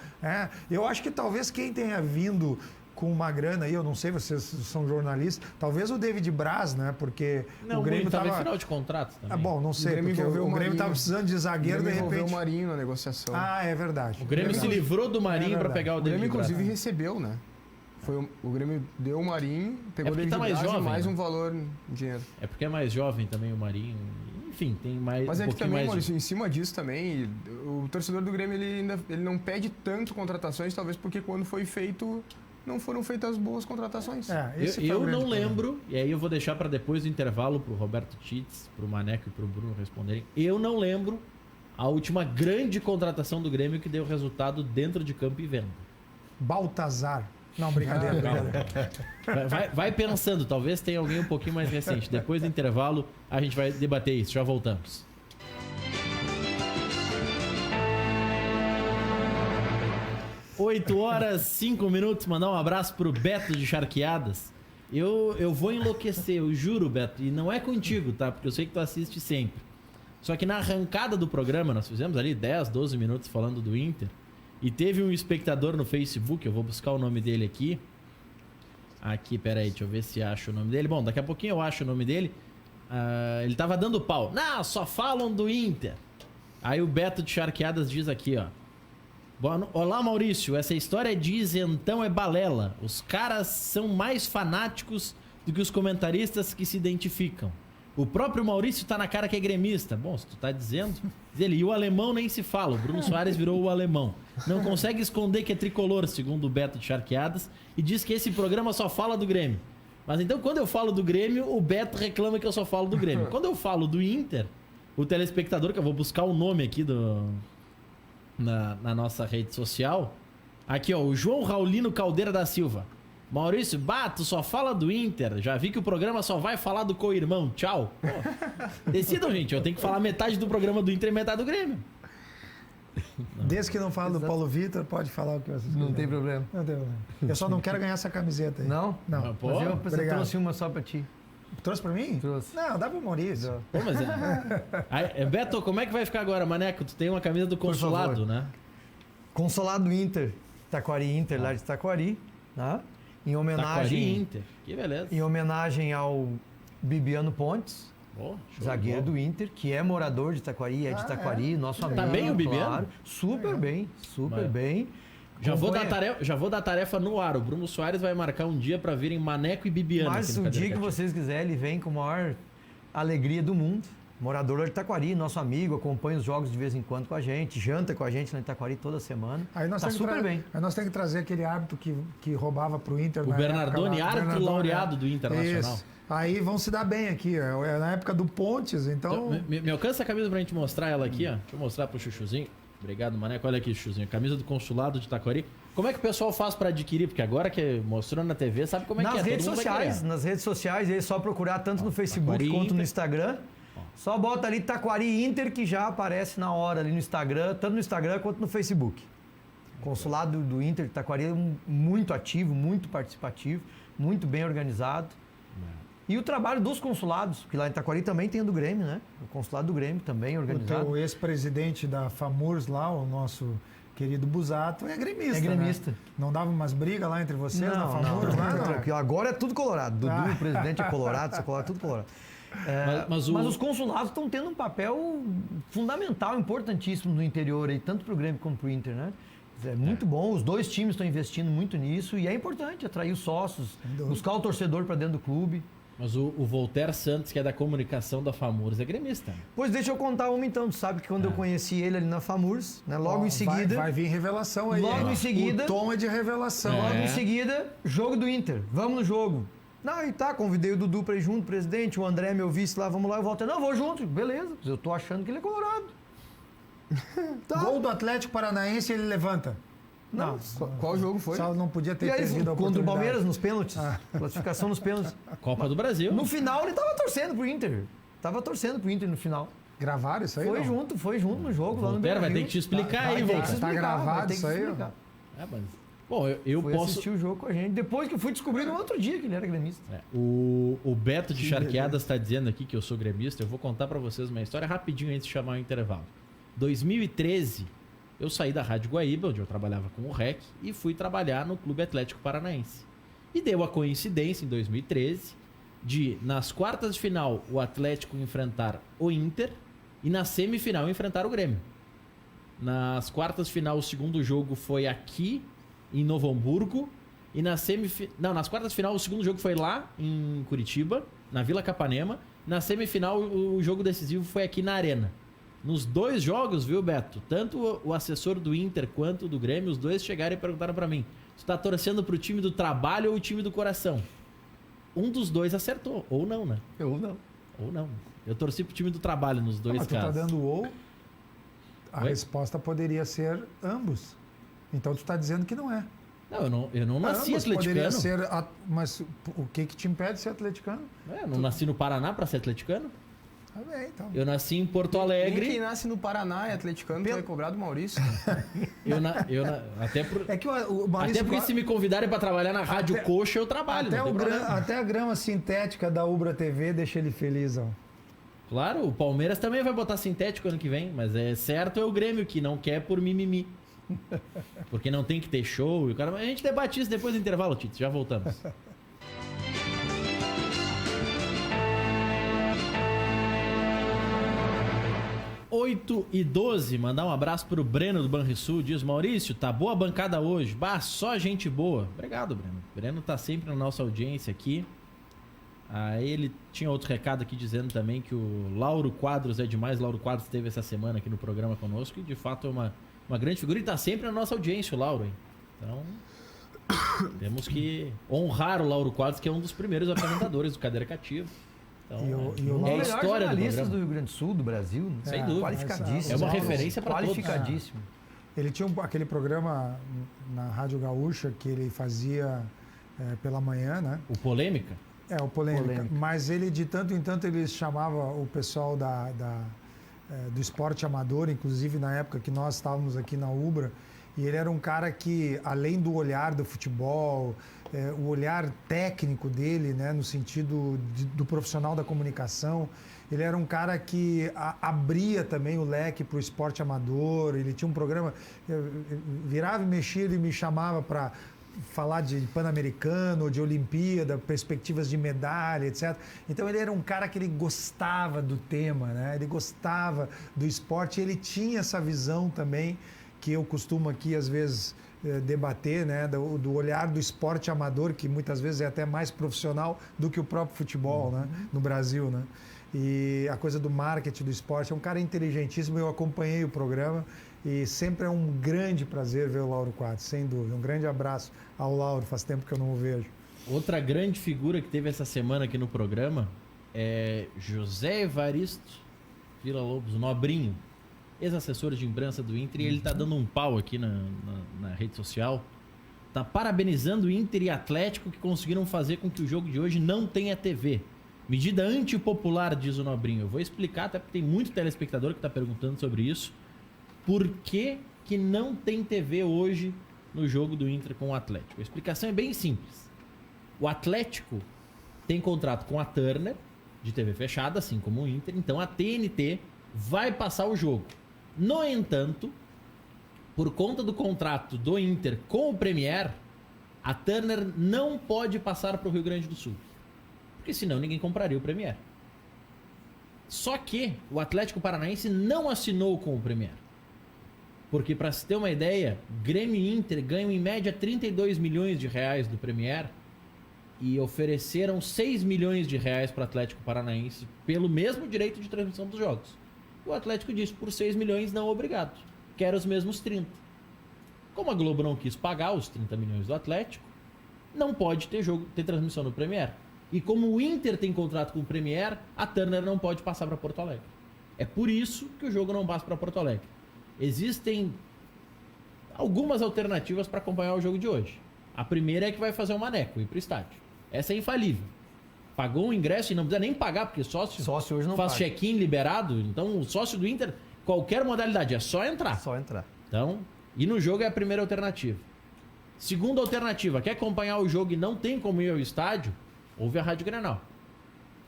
Eu acho que talvez quem tenha vindo com uma grana aí, eu não sei, vocês são jornalistas, talvez o David Braz, né? Porque Não, o Grêmio estava tava em final de contrato também. bom, não sei, Grêmio porque envolveu o o Grêmio Marinho. tava precisando de zagueiro, de envolveu repente. o Marinho na negociação. É verdade. O Grêmio se livrou do Marinho pra verdade. pegar o O Grêmio, David Braz. inclusive, recebeu, né? O Grêmio deu o Marinho, pegou o porque David tá mais Braz e jovem, mais né? um valor em dinheiro. É porque é mais jovem também o Marinho. Enfim, tem mais Mas um é que pouquinho também, mais... Maurício, em cima disso também, o torcedor do Grêmio ele não pede tanto contratações, talvez porque quando foi feito, não foram feitas boas contratações. Esse foi o Eu grande não problema. lembro, e aí eu vou deixar pra depois do intervalo pro Roberto Titz, pro Maneco e pro Bruno responderem. Eu não lembro a última grande contratação do Grêmio que deu resultado dentro de campo e venda. Baltazar. Não, brincadeira. Vai pensando, talvez tenha alguém um pouquinho mais recente. Depois do intervalo, a gente vai debater isso. Já voltamos. Oito horas, 5 minutos. Mandar um abraço pro Beto de Charqueadas. Eu vou enlouquecer, eu juro, Beto. E não é contigo, tá? Porque eu sei que tu assiste sempre. Só que na arrancada do programa, nós fizemos ali 10, 12 minutos falando do Inter. E teve um espectador no Facebook, eu vou buscar o nome dele aqui. Aqui, peraí, deixa eu ver se acho o nome dele. Bom, daqui a pouquinho eu acho o nome dele. Ele tava dando pau. Não, só falam do Inter. Aí o Beto de Charqueadas diz aqui, ó. Olá, Maurício. Essa história de isentão é balela. Os caras são mais fanáticos do que os comentaristas que se identificam. O próprio Maurício tá na cara que é gremista. Bom, se tu tá dizendo... Diz ele, e o alemão nem se fala. O Bruno Soares virou o alemão. Não consegue esconder que é tricolor, segundo o Beto de Charqueadas. E diz que esse programa só fala do Grêmio. Mas então, quando eu falo do Grêmio, o Beto reclama que eu só falo do Grêmio. Quando eu falo do Inter, o telespectador, que eu vou buscar o nome aqui na nossa rede social. Aqui, ó, o João Raulino Caldeira da Silva. Maurício, tu só fala do Inter. Já vi que o programa só vai falar do co-irmão. Tchau. Pô, decidam, gente. Eu tenho que falar metade do programa do Inter e metade do Grêmio. Desde que não fala do Paulo Vitor, pode falar o que vocês Não quiserem. tem problema. Não tem problema. Eu só não quero ganhar essa camiseta aí. Não? Não. Pô, Mas eu obrigado. trouxe uma só pra ti. Trouxe pra mim? Trouxe. Não, dá pro Maurício. Pô, mas Beto, como é que vai ficar agora, Maneco? Tu tem uma camisa do consulado, favor. né? Consolado Inter. Taquari Inter, lá de Taquari. Tá? Em homenagem... Taquari Inter. Que beleza. Em homenagem ao Bibiano Pontes, Pô, show zagueiro de bola. do Inter, que é morador de Taquari, é de Taquari, nosso amigo. Tá bem o Bibiano? Claro. Super bem, super Vai. bem. Já Acompanha- vou dar tarefa no ar. O Bruno Soares vai marcar um dia pra virem Maneco e Bibiano. Mas aqui no o dia Cadeira que Cativa. vocês quiserem, ele vem com a maior alegria do mundo. Morador de Taquari, nosso amigo, acompanha os jogos de vez em quando com a gente, janta com a gente lá em Taquari toda semana. Aí nós Tá temos que super bem. Aí nós temos que trazer aquele árbitro que roubava pro Inter. O na Bernardoni, época lá. árbitro Bernardoni, laureado do Internacional. Isso. Aí vão se dar bem aqui. É na época do Pontes, então... Então, me alcança a camisa pra gente mostrar ela aqui, ó. Deixa eu mostrar pro Chuchuzinho. Obrigado, Maneco. Olha aqui, Chuchuzinho. Camisa do consulado de Taquari. Como é que o pessoal faz pra adquirir? Porque agora que mostrou na TV, sabe como é que é? Nas Todo redes mundo vai sociais, querer. nas redes sociais, é só procurar tanto no Facebook Taquari quanto Inter. no Instagram. Só bota ali Taquari Inter que já aparece na hora ali no Instagram, tanto no Instagram quanto no Facebook. Consulado do Inter de Taquari é muito ativo, muito participativo, muito bem organizado. E o trabalho dos consulados, que lá em Taquari também tem o do Grêmio, né? O consulado do Grêmio também O organizado. teu ex-presidente da FAMURS lá, o nosso querido Busato, é gremista, É gremista. né? Não dava umas brigas lá entre vocês na FAMURS? não, lá, não? tranquilo. Agora é tudo colorado. Dudu, Ah. o presidente é colorado, sou colorado, tudo colorado. É, Mas mas, o- os consulados estão tendo um papel fundamental, importantíssimo no interior, aí, tanto para o Grêmio como para o Inter, né? É muito bom, os dois times estão investindo muito nisso e é importante atrair os sócios, buscar o torcedor para dentro do clube. Mas o Voltaire Santos, que é da comunicação da FAMURS, é gremista. Pois deixa eu contar uma então, tu sabe que quando eu conheci ele ali na FAMURS, né, logo em seguida... Vai vir revelação aí. Logo hein? em seguida- O tom é de revelação. Logo É. em seguida, jogo do Inter. Vamos no jogo. Não, e tá, convidei o Dudu pra ir junto, presidente, o André, meu vice lá, vamos lá, eu volto. Não, vou junto. Beleza, eu tô achando que ele é colorado. Tá. Gol do Atlético Paranaense, ele levanta. Não. Qual jogo foi? Só não podia ter E aí, perdido a contra o oportunidade. Palmeiras nos pênaltis. Classificação nos pênaltis. Copa do Brasil. No final ele tava torcendo pro Inter. Tava torcendo pro Inter no final. Gravaram isso aí? Foi não? junto no jogo lá no Voltaire vai Beira-Rio. ter que te explicar aí, Vai ter que Voltaire. se Tá explicar, gravado vai ter que isso se aí, ó. explicar. Mas... Bom, eu Foi posso... assistir o jogo com a gente. Depois que eu fui descobrir no outro dia que ele era gremista. O Beto de Charqueadas está dizendo aqui que eu sou gremista. Eu vou contar para vocês uma história rapidinho antes de chamar o intervalo. 2013, eu saí da Rádio Guaíba, onde eu trabalhava com o REC, e fui trabalhar no Clube Atlético Paranaense. E deu a coincidência, em 2013, de, nas quartas de final, o Atlético enfrentar o Inter e na semifinal enfrentar o Grêmio. Nas quartas de final, o segundo jogo foi aqui, em Novo Hamburgo. E nas quartas de final, o segundo jogo foi lá, em Curitiba, na Vila Capanema. Na semifinal, o jogo decisivo foi aqui na Arena. Nos dois jogos, viu, Beto? Tanto o assessor do Inter quanto do Grêmio, os dois chegaram e perguntaram pra mim: tu tá torcendo pro time do trabalho ou o time do coração? Um dos dois acertou, ou não, né? Eu não. Ou não. Eu torci pro time do trabalho nos dois Mas tu casos. tá dando ou, a Oi? resposta poderia ser ambos. Então tu tá dizendo que não é. Não, eu não nasci Ambos poderia atleticano. ser, mas o que te impede de ser atleticano? Eu não nasci no Paraná pra ser atleticano. Tá bem, então. Eu nasci em Porto Nem Alegre. quem nasce no Paraná é atleticano, tu vai cobrar do Maurício. Até É que o Maurício... Até porque se me convidarem pra trabalhar na Rádio Coxa, eu trabalho. até, não tem problema. até a grama sintética da Ubra TV deixa ele feliz, ó. Claro, o Palmeiras também vai botar sintético ano que vem, mas é certo é o Grêmio que não quer por mimimi. Porque não tem que ter show e o cara... A gente debate isso depois do intervalo, Tito. Já voltamos. Oito e 12, mandar um abraço pro Breno do Banrisul. Diz: Maurício, tá boa a bancada hoje. Bah, só gente boa. Obrigado, Breno. O Breno tá sempre na nossa audiência aqui. Ele tinha outro recado aqui dizendo também que o Lauro Quadros é demais. Lauro Quadros esteve essa semana aqui no programa conosco e de fato é uma grande figura e tá sempre na nossa audiência, o Lauro, hein? Então, temos que honrar o Lauro Quadros, que é um dos primeiros apresentadores do Cadeira Cativa. Então, E o é a Lauro- história do jornalistas programa. do Rio Grande do Sul, do Brasil. Né? Sem dúvida. Qualificadíssimo. É uma Lauro- referência para todos. Qualificadíssimo. Ele tinha aquele programa na Rádio Gaúcha que ele fazia pela manhã, né? O Polêmica? O Polêmica. Polêmica. Mas ele, de tanto em tanto, ele chamava o pessoal do esporte amador, inclusive na época que nós estávamos aqui na Ubra, e ele era um cara que, além do olhar do futebol, o olhar técnico dele, né, no sentido do profissional da comunicação, ele era um cara que abria também o leque para o esporte amador. Ele tinha um programa, virava e mexia, ele me chamava para falar de Pan-Americano, de Olimpíada, perspectivas de medalha, etc. Então ele era um cara que ele gostava do tema, né? Ele gostava do esporte, ele tinha essa visão também que eu costumo aqui às vezes debater, né? Do olhar do esporte amador, que muitas vezes é até mais profissional do que o próprio futebol, né? No Brasil, né? E a coisa do marketing do esporte, é um cara inteligentíssimo. Eu acompanhei o programa e sempre é um grande prazer ver o Lauro Quadros, sem dúvida. Um grande abraço ao Lauro, faz tempo que eu não o vejo. Outra grande figura que teve essa semana aqui no programa é José Evaristo Villa-Lobos, Nobrinho, ex-assessor de imprensa do Inter, e ele tá dando um pau aqui na rede social. Tá parabenizando o Inter e Atlético que conseguiram fazer com que o jogo de hoje não tenha TV. Medida antipopular, diz o Nobrinho. Eu vou explicar, até porque tem muito telespectador que tá perguntando sobre isso. Por que não tem TV hoje no jogo do Inter com o Atlético? A explicação é bem simples. O Atlético tem contrato com a Turner, de TV fechada, assim como o Inter. Então a TNT vai passar o jogo. No entanto, por conta do contrato do Inter com o Premier, a Turner não pode passar para o Rio Grande do Sul. Porque senão ninguém compraria o Premier. Só que o Atlético Paranaense não assinou com o Premier. Porque, para se ter uma ideia, Grêmio e Inter ganham em média 32 milhões de reais do Premier e ofereceram 6 milhões de reais para o Atlético Paranaense pelo mesmo direito de transmissão dos jogos. O Atlético disse: por 6 milhões não, obrigado. Quero os mesmos 30. Como a Globo não quis pagar os 30 milhões do Atlético, não pode ter transmissão no Premier. E como o Inter tem contrato com o Premier, a Turner não pode passar para Porto Alegre. É por isso que o jogo não passa para Porto Alegre. Existem algumas alternativas para acompanhar o jogo de hoje. A primeira é que vai fazer o Maneco, ir pro estádio. Essa é infalível. Pagou um ingresso e não precisa nem pagar, porque Sócio hoje não faz paga. check-in liberado. Então, o sócio do Inter, qualquer modalidade, é só entrar. Só entrar. Então, ir no jogo é a primeira alternativa. Segunda alternativa, quer acompanhar o jogo e não tem como ir ao estádio? Ouve a Rádio Grenal.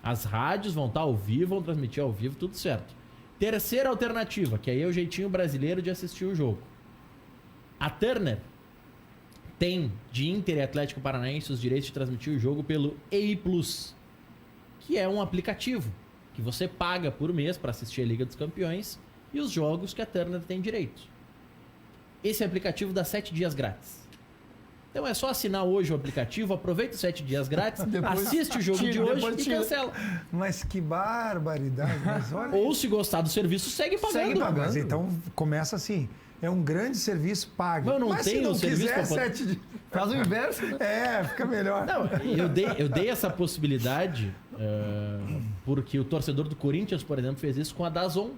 As rádios vão estar ao vivo, vão transmitir ao vivo, tudo certo. Terceira alternativa, que aí é o jeitinho brasileiro de assistir o jogo. A Turner tem de Inter e Atlético Paranaense os direitos de transmitir o jogo pelo EI Plus, que é um aplicativo que você paga por mês para assistir a Liga dos Campeões e os jogos que a Turner tem direito. Esse aplicativo dá 7 dias grátis. Então é só assinar hoje o aplicativo, aproveita os 7 dias grátis, assiste o jogo de hoje e cancela. Mas que barbaridade. Mas olha, Ou se gostar do serviço, segue pagando. Segue pagando. mas então começa assim. É um grande serviço pago. Mas não mas tem se não o serviço quiser, pra poder- 7 dias. Faz o inverso, né? É, fica melhor. Não, eu dei essa possibilidade porque o torcedor do Corinthians, por exemplo, fez isso com a DAZN,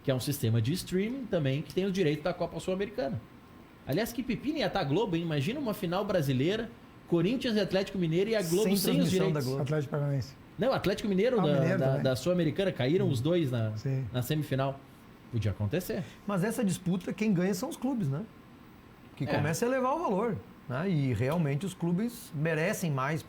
que é um sistema de streaming também que tem o direito da Copa Sul-Americana. Aliás, que pepino ia estar a Globo, hein? Imagina uma final brasileira, Corinthians e Atlético Mineiro e a Globo sem os transmissão direitos. da Globo. Atlético Paranaense. Não, Atlético Mineiro, Mineiro também. da Sul-Americana, caíram os dois Sim. na semifinal. Podia acontecer. Mas essa disputa, quem ganha são os clubes, né? Que começa a elevar o valor. Né? E realmente os clubes merecem mais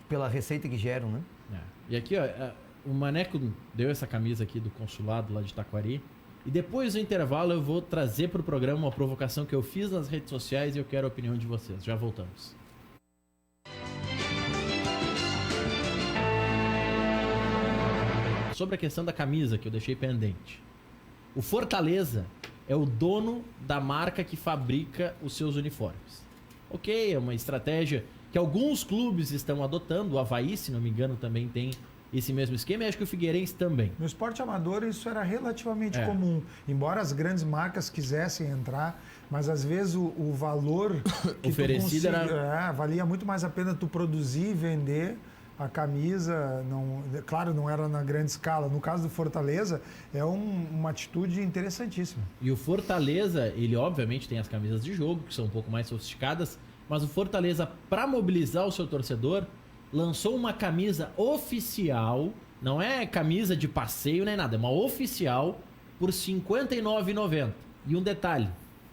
pela receita que geram, né? É. E aqui, ó, o Maneco deu essa camisa aqui do consulado lá de Taquari. E depois do intervalo eu vou trazer para o programa uma provocação que eu fiz nas redes sociais e eu quero a opinião de vocês. Já voltamos. Sobre a questão da camisa que eu deixei pendente. O Fortaleza é o dono da marca que fabrica os seus uniformes. Ok, é uma estratégia que alguns clubes estão adotando. O Avaí, se não me engano, também tem esse mesmo esquema. E acho que o Figueirense também. No esporte amador isso era relativamente É. comum. Embora as grandes marcas quisessem entrar, mas às vezes o valor que Oferecido valia muito mais a pena tu produzir e vender a camisa. Não, claro, não era na grande escala. No caso do Fortaleza, é uma atitude interessantíssima. E o Fortaleza, ele obviamente tem as camisas de jogo, que são um pouco mais sofisticadas, mas o Fortaleza, para mobilizar o seu torcedor, lançou uma camisa oficial, não é camisa de passeio nem nada, é uma oficial por R$ 59,90. E um detalhe,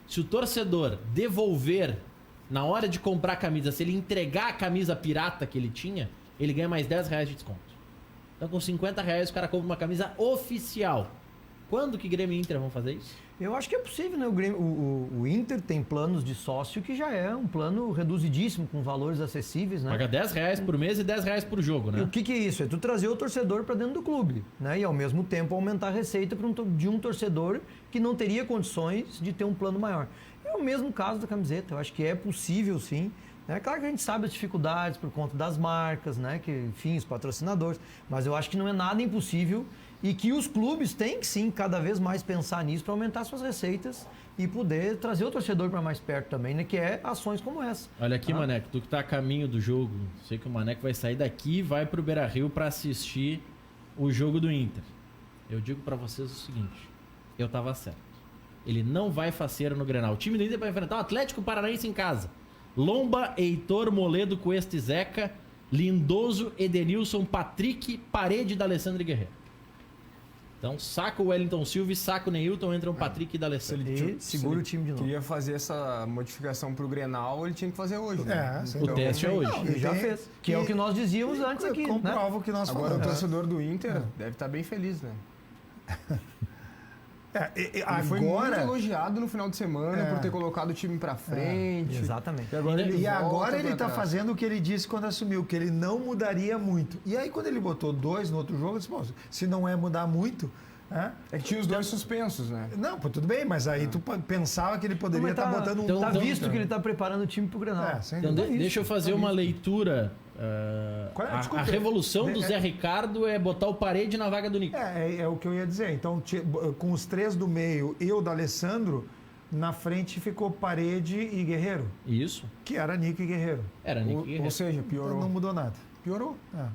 se o torcedor devolver na hora de comprar a camisa, se ele entregar a camisa pirata que ele tinha, ele ganha mais R$10 de desconto. Então com R$50 o cara compra uma camisa oficial. Quando que Grêmio e Inter vão fazer isso? Eu acho que é possível, né? O Inter tem planos de sócio que já é um plano reduzidíssimo, com valores acessíveis, né? Paga R$10 por mês e R$10 por jogo, E né? o que é isso? É tu trazer o torcedor para dentro do clube, né? E ao mesmo tempo aumentar a receita de um torcedor que não teria condições de ter um plano maior. É o mesmo caso da camiseta. Eu acho que é possível, sim. É claro que a gente sabe as dificuldades por conta das marcas, né? Que, enfim, os patrocinadores. Mas eu acho que não é nada impossível e que os clubes têm que, sim, cada vez mais pensar nisso para aumentar suas receitas e poder trazer o torcedor para mais perto também, né? Que é ações como essa. Olha aqui, Maneco, tu que tá a caminho do jogo, sei que o Maneco vai sair daqui e vai pro Beira-Rio para assistir o jogo do Inter. Eu digo para vocês o seguinte, eu tava certo. Ele não vai faceiro no Grenal. O time do Inter vai enfrentar o Atlético Paranaense em casa. Lomba, Heitor, Moledo, Cuesta e Zeca, Lindoso, Edenilson, Patrick, Parede da Alessandro e Guerreiro. Então saca o Wellington Silva e saca o Neilton, entram o Patrick e da Alessandro. E segura o time de novo. Queria fazer essa modificação pro Grenal, ele tinha que fazer hoje, né? É, sem O dúvida. teste é hoje. Não, Ele já tem- fez. Que é o que nós dizíamos antes aqui, né? Comprova o que nós Agora o falamos. torcedor do Inter deve estar bem feliz, né? Ele foi muito Agora, elogiado no final de semana por ter colocado o time pra frente. Exatamente. E agora ele e volta agora ele pra está trás. fazendo o que ele disse quando assumiu, que ele não mudaria muito. E aí quando ele botou 2 no outro jogo, eu disse, bom, se não é mudar muito... É que tinha os dois suspensos, né? Não, pô, tudo bem, mas aí tu pensava que ele poderia Mas estar botando um... então- Tá então- visto que ele tá preparando o time pro Grenal. É, sem Então dúvida. deixa eu fazer uma leitura. Qual é? A Desculpa. revolução do Zé Ricardo é botar o Parede na vaga do Nico. É o que eu ia dizer. Então, com os 3 do meio e o da Alessandro, na frente ficou Parede e Guerreiro, Isso. que era Nico e Guerreiro. Era Nico Guerreiro. Ou seja, piorou. Não mudou nada. Piorou. É.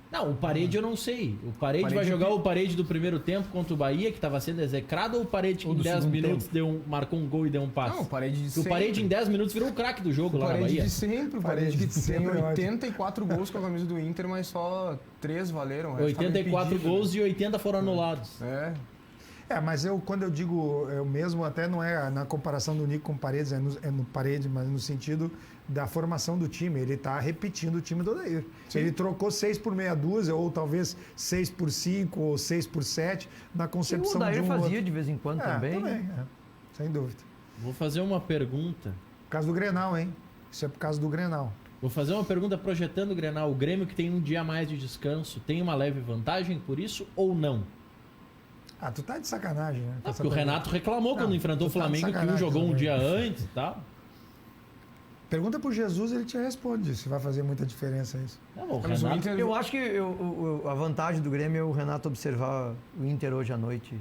Não, o Parede eu não sei. O Parede vai Parede jogar o Parede do primeiro tempo contra o Bahia, que estava sendo execrado, ou o Parede que Ou em do 10 segundo minutos marcou um gol e deu um passe? Não, o Parede de O sempre. Parede em 10 minutos virou o craque do jogo O lá na Parede Bahia. de sempre, o Parede Parede que de tem sempre é ótimo. 84 gols com a camisa do Inter, mas só 3 valeram. o resto tava 84 impedido, gols e 80 foram anulados. né? Mas quando eu digo eu mesmo, até não é na comparação do Nico com o Paredes, é no Parede, mas no sentido da formação do time. Ele está repetindo o time do Odair. Sim. Ele trocou 6 por meia dúzia, ou talvez 6 por 5, ou 6 por 7, na E o concepção Odair de um fazia outro. de vez em quando também. Sem dúvida. Vou fazer uma pergunta. Por causa do Grenal, hein? Isso é por causa do Grenal. Vou fazer uma pergunta projetando o Grenal. O Grêmio que tem um dia a mais de descanso, tem uma leve vantagem por isso ou não? Tu tá de sacanagem, né? Não, porque o Renato reclamou quando enfrentou o tu tá de Flamengo que um sacanagem jogou um também. dia antes e tal. Pergunta pro Jesus, ele te responde se vai fazer muita diferença isso. Não, o Mas o Renato... Inter- Eu acho que a vantagem do Grêmio é o Renato observar o Inter hoje à noite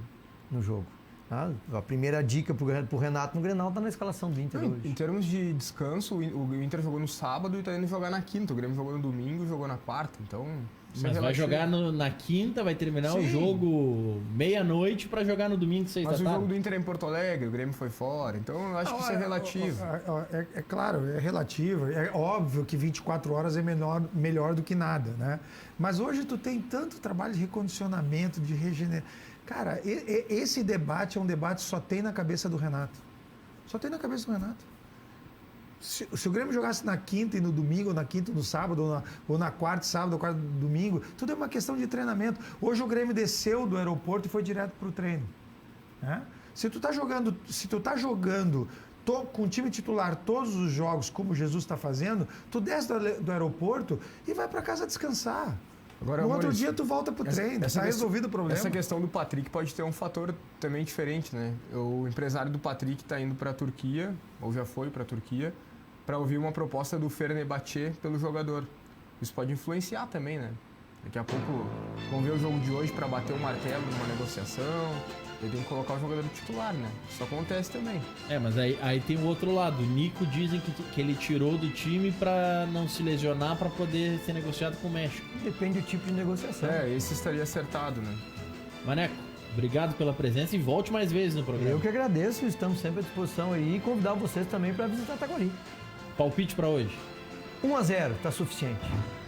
no jogo. Tá? A primeira dica pro Renato no Grenal tá na escalação do Inter Em hoje. termos de descanso, o Inter jogou no sábado e tá indo jogar na quinta. O Grêmio jogou no domingo e jogou na quarta. Então, isso é Mas vai relativo. jogar na quinta, vai terminar o Sim. jogo meia-noite pra jogar no domingo, 6 Mas da o jogo tarde. do Inter é em Porto Alegre, o Grêmio foi fora. Então, eu acho que isso é relativo. É claro, é relativo. É óbvio que 24 horas é melhor do que nada, né? Mas hoje tu tem tanto trabalho de recondicionamento, de regeneração. Cara, esse debate é um debate que só tem na cabeça do Renato. Só tem na cabeça do Renato. Se o Grêmio jogasse na quinta e no domingo, ou na quinta e no sábado, ou na quarta, sábado, ou quarta, domingo, tudo é uma questão de treinamento. Hoje o Grêmio desceu do aeroporto e foi direto para o treino. Né? Se tu tá jogando com o time titular todos os jogos, como o Jesus está fazendo, tu desce do aeroporto e vai para casa descansar. Agora, No outro Maurício, dia tu volta pro treino, está resolvido o problema. Essa questão do Patrick pode ter um fator também diferente, né? O empresário do Patrick está indo para a Turquia, ou já foi para a Turquia, para ouvir uma proposta do Fenerbahçe pelo jogador. Isso pode influenciar também, né? Daqui a pouco vão ver o jogo de hoje para bater o martelo numa negociação. Ele tem que colocar o jogador titular, né? Isso acontece também. Mas aí tem o outro lado. O Nico dizem que ele tirou do time pra não se lesionar pra poder ser negociado com o México. Depende do tipo de negociação. Esse estaria acertado, né? Maneco, obrigado pela presença e volte mais vezes no programa. Eu que agradeço, estamos sempre à disposição aí e convidar vocês também para visitar Taquari. Palpite pra hoje. 1-0, tá suficiente.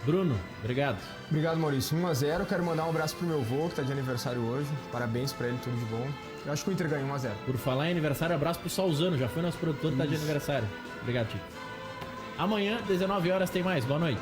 Bruno, obrigado. Obrigado, Maurício. 1-0. Quero mandar um abraço pro meu avô, que tá de aniversário hoje. Parabéns pra ele, tudo de bom. Eu acho que o Inter ganha 1-0. Por falar em aniversário, abraço pro Salzano, já foi nosso produtor que tá de aniversário. Obrigado, Tito. Amanhã, 19 horas, tem mais. Boa noite.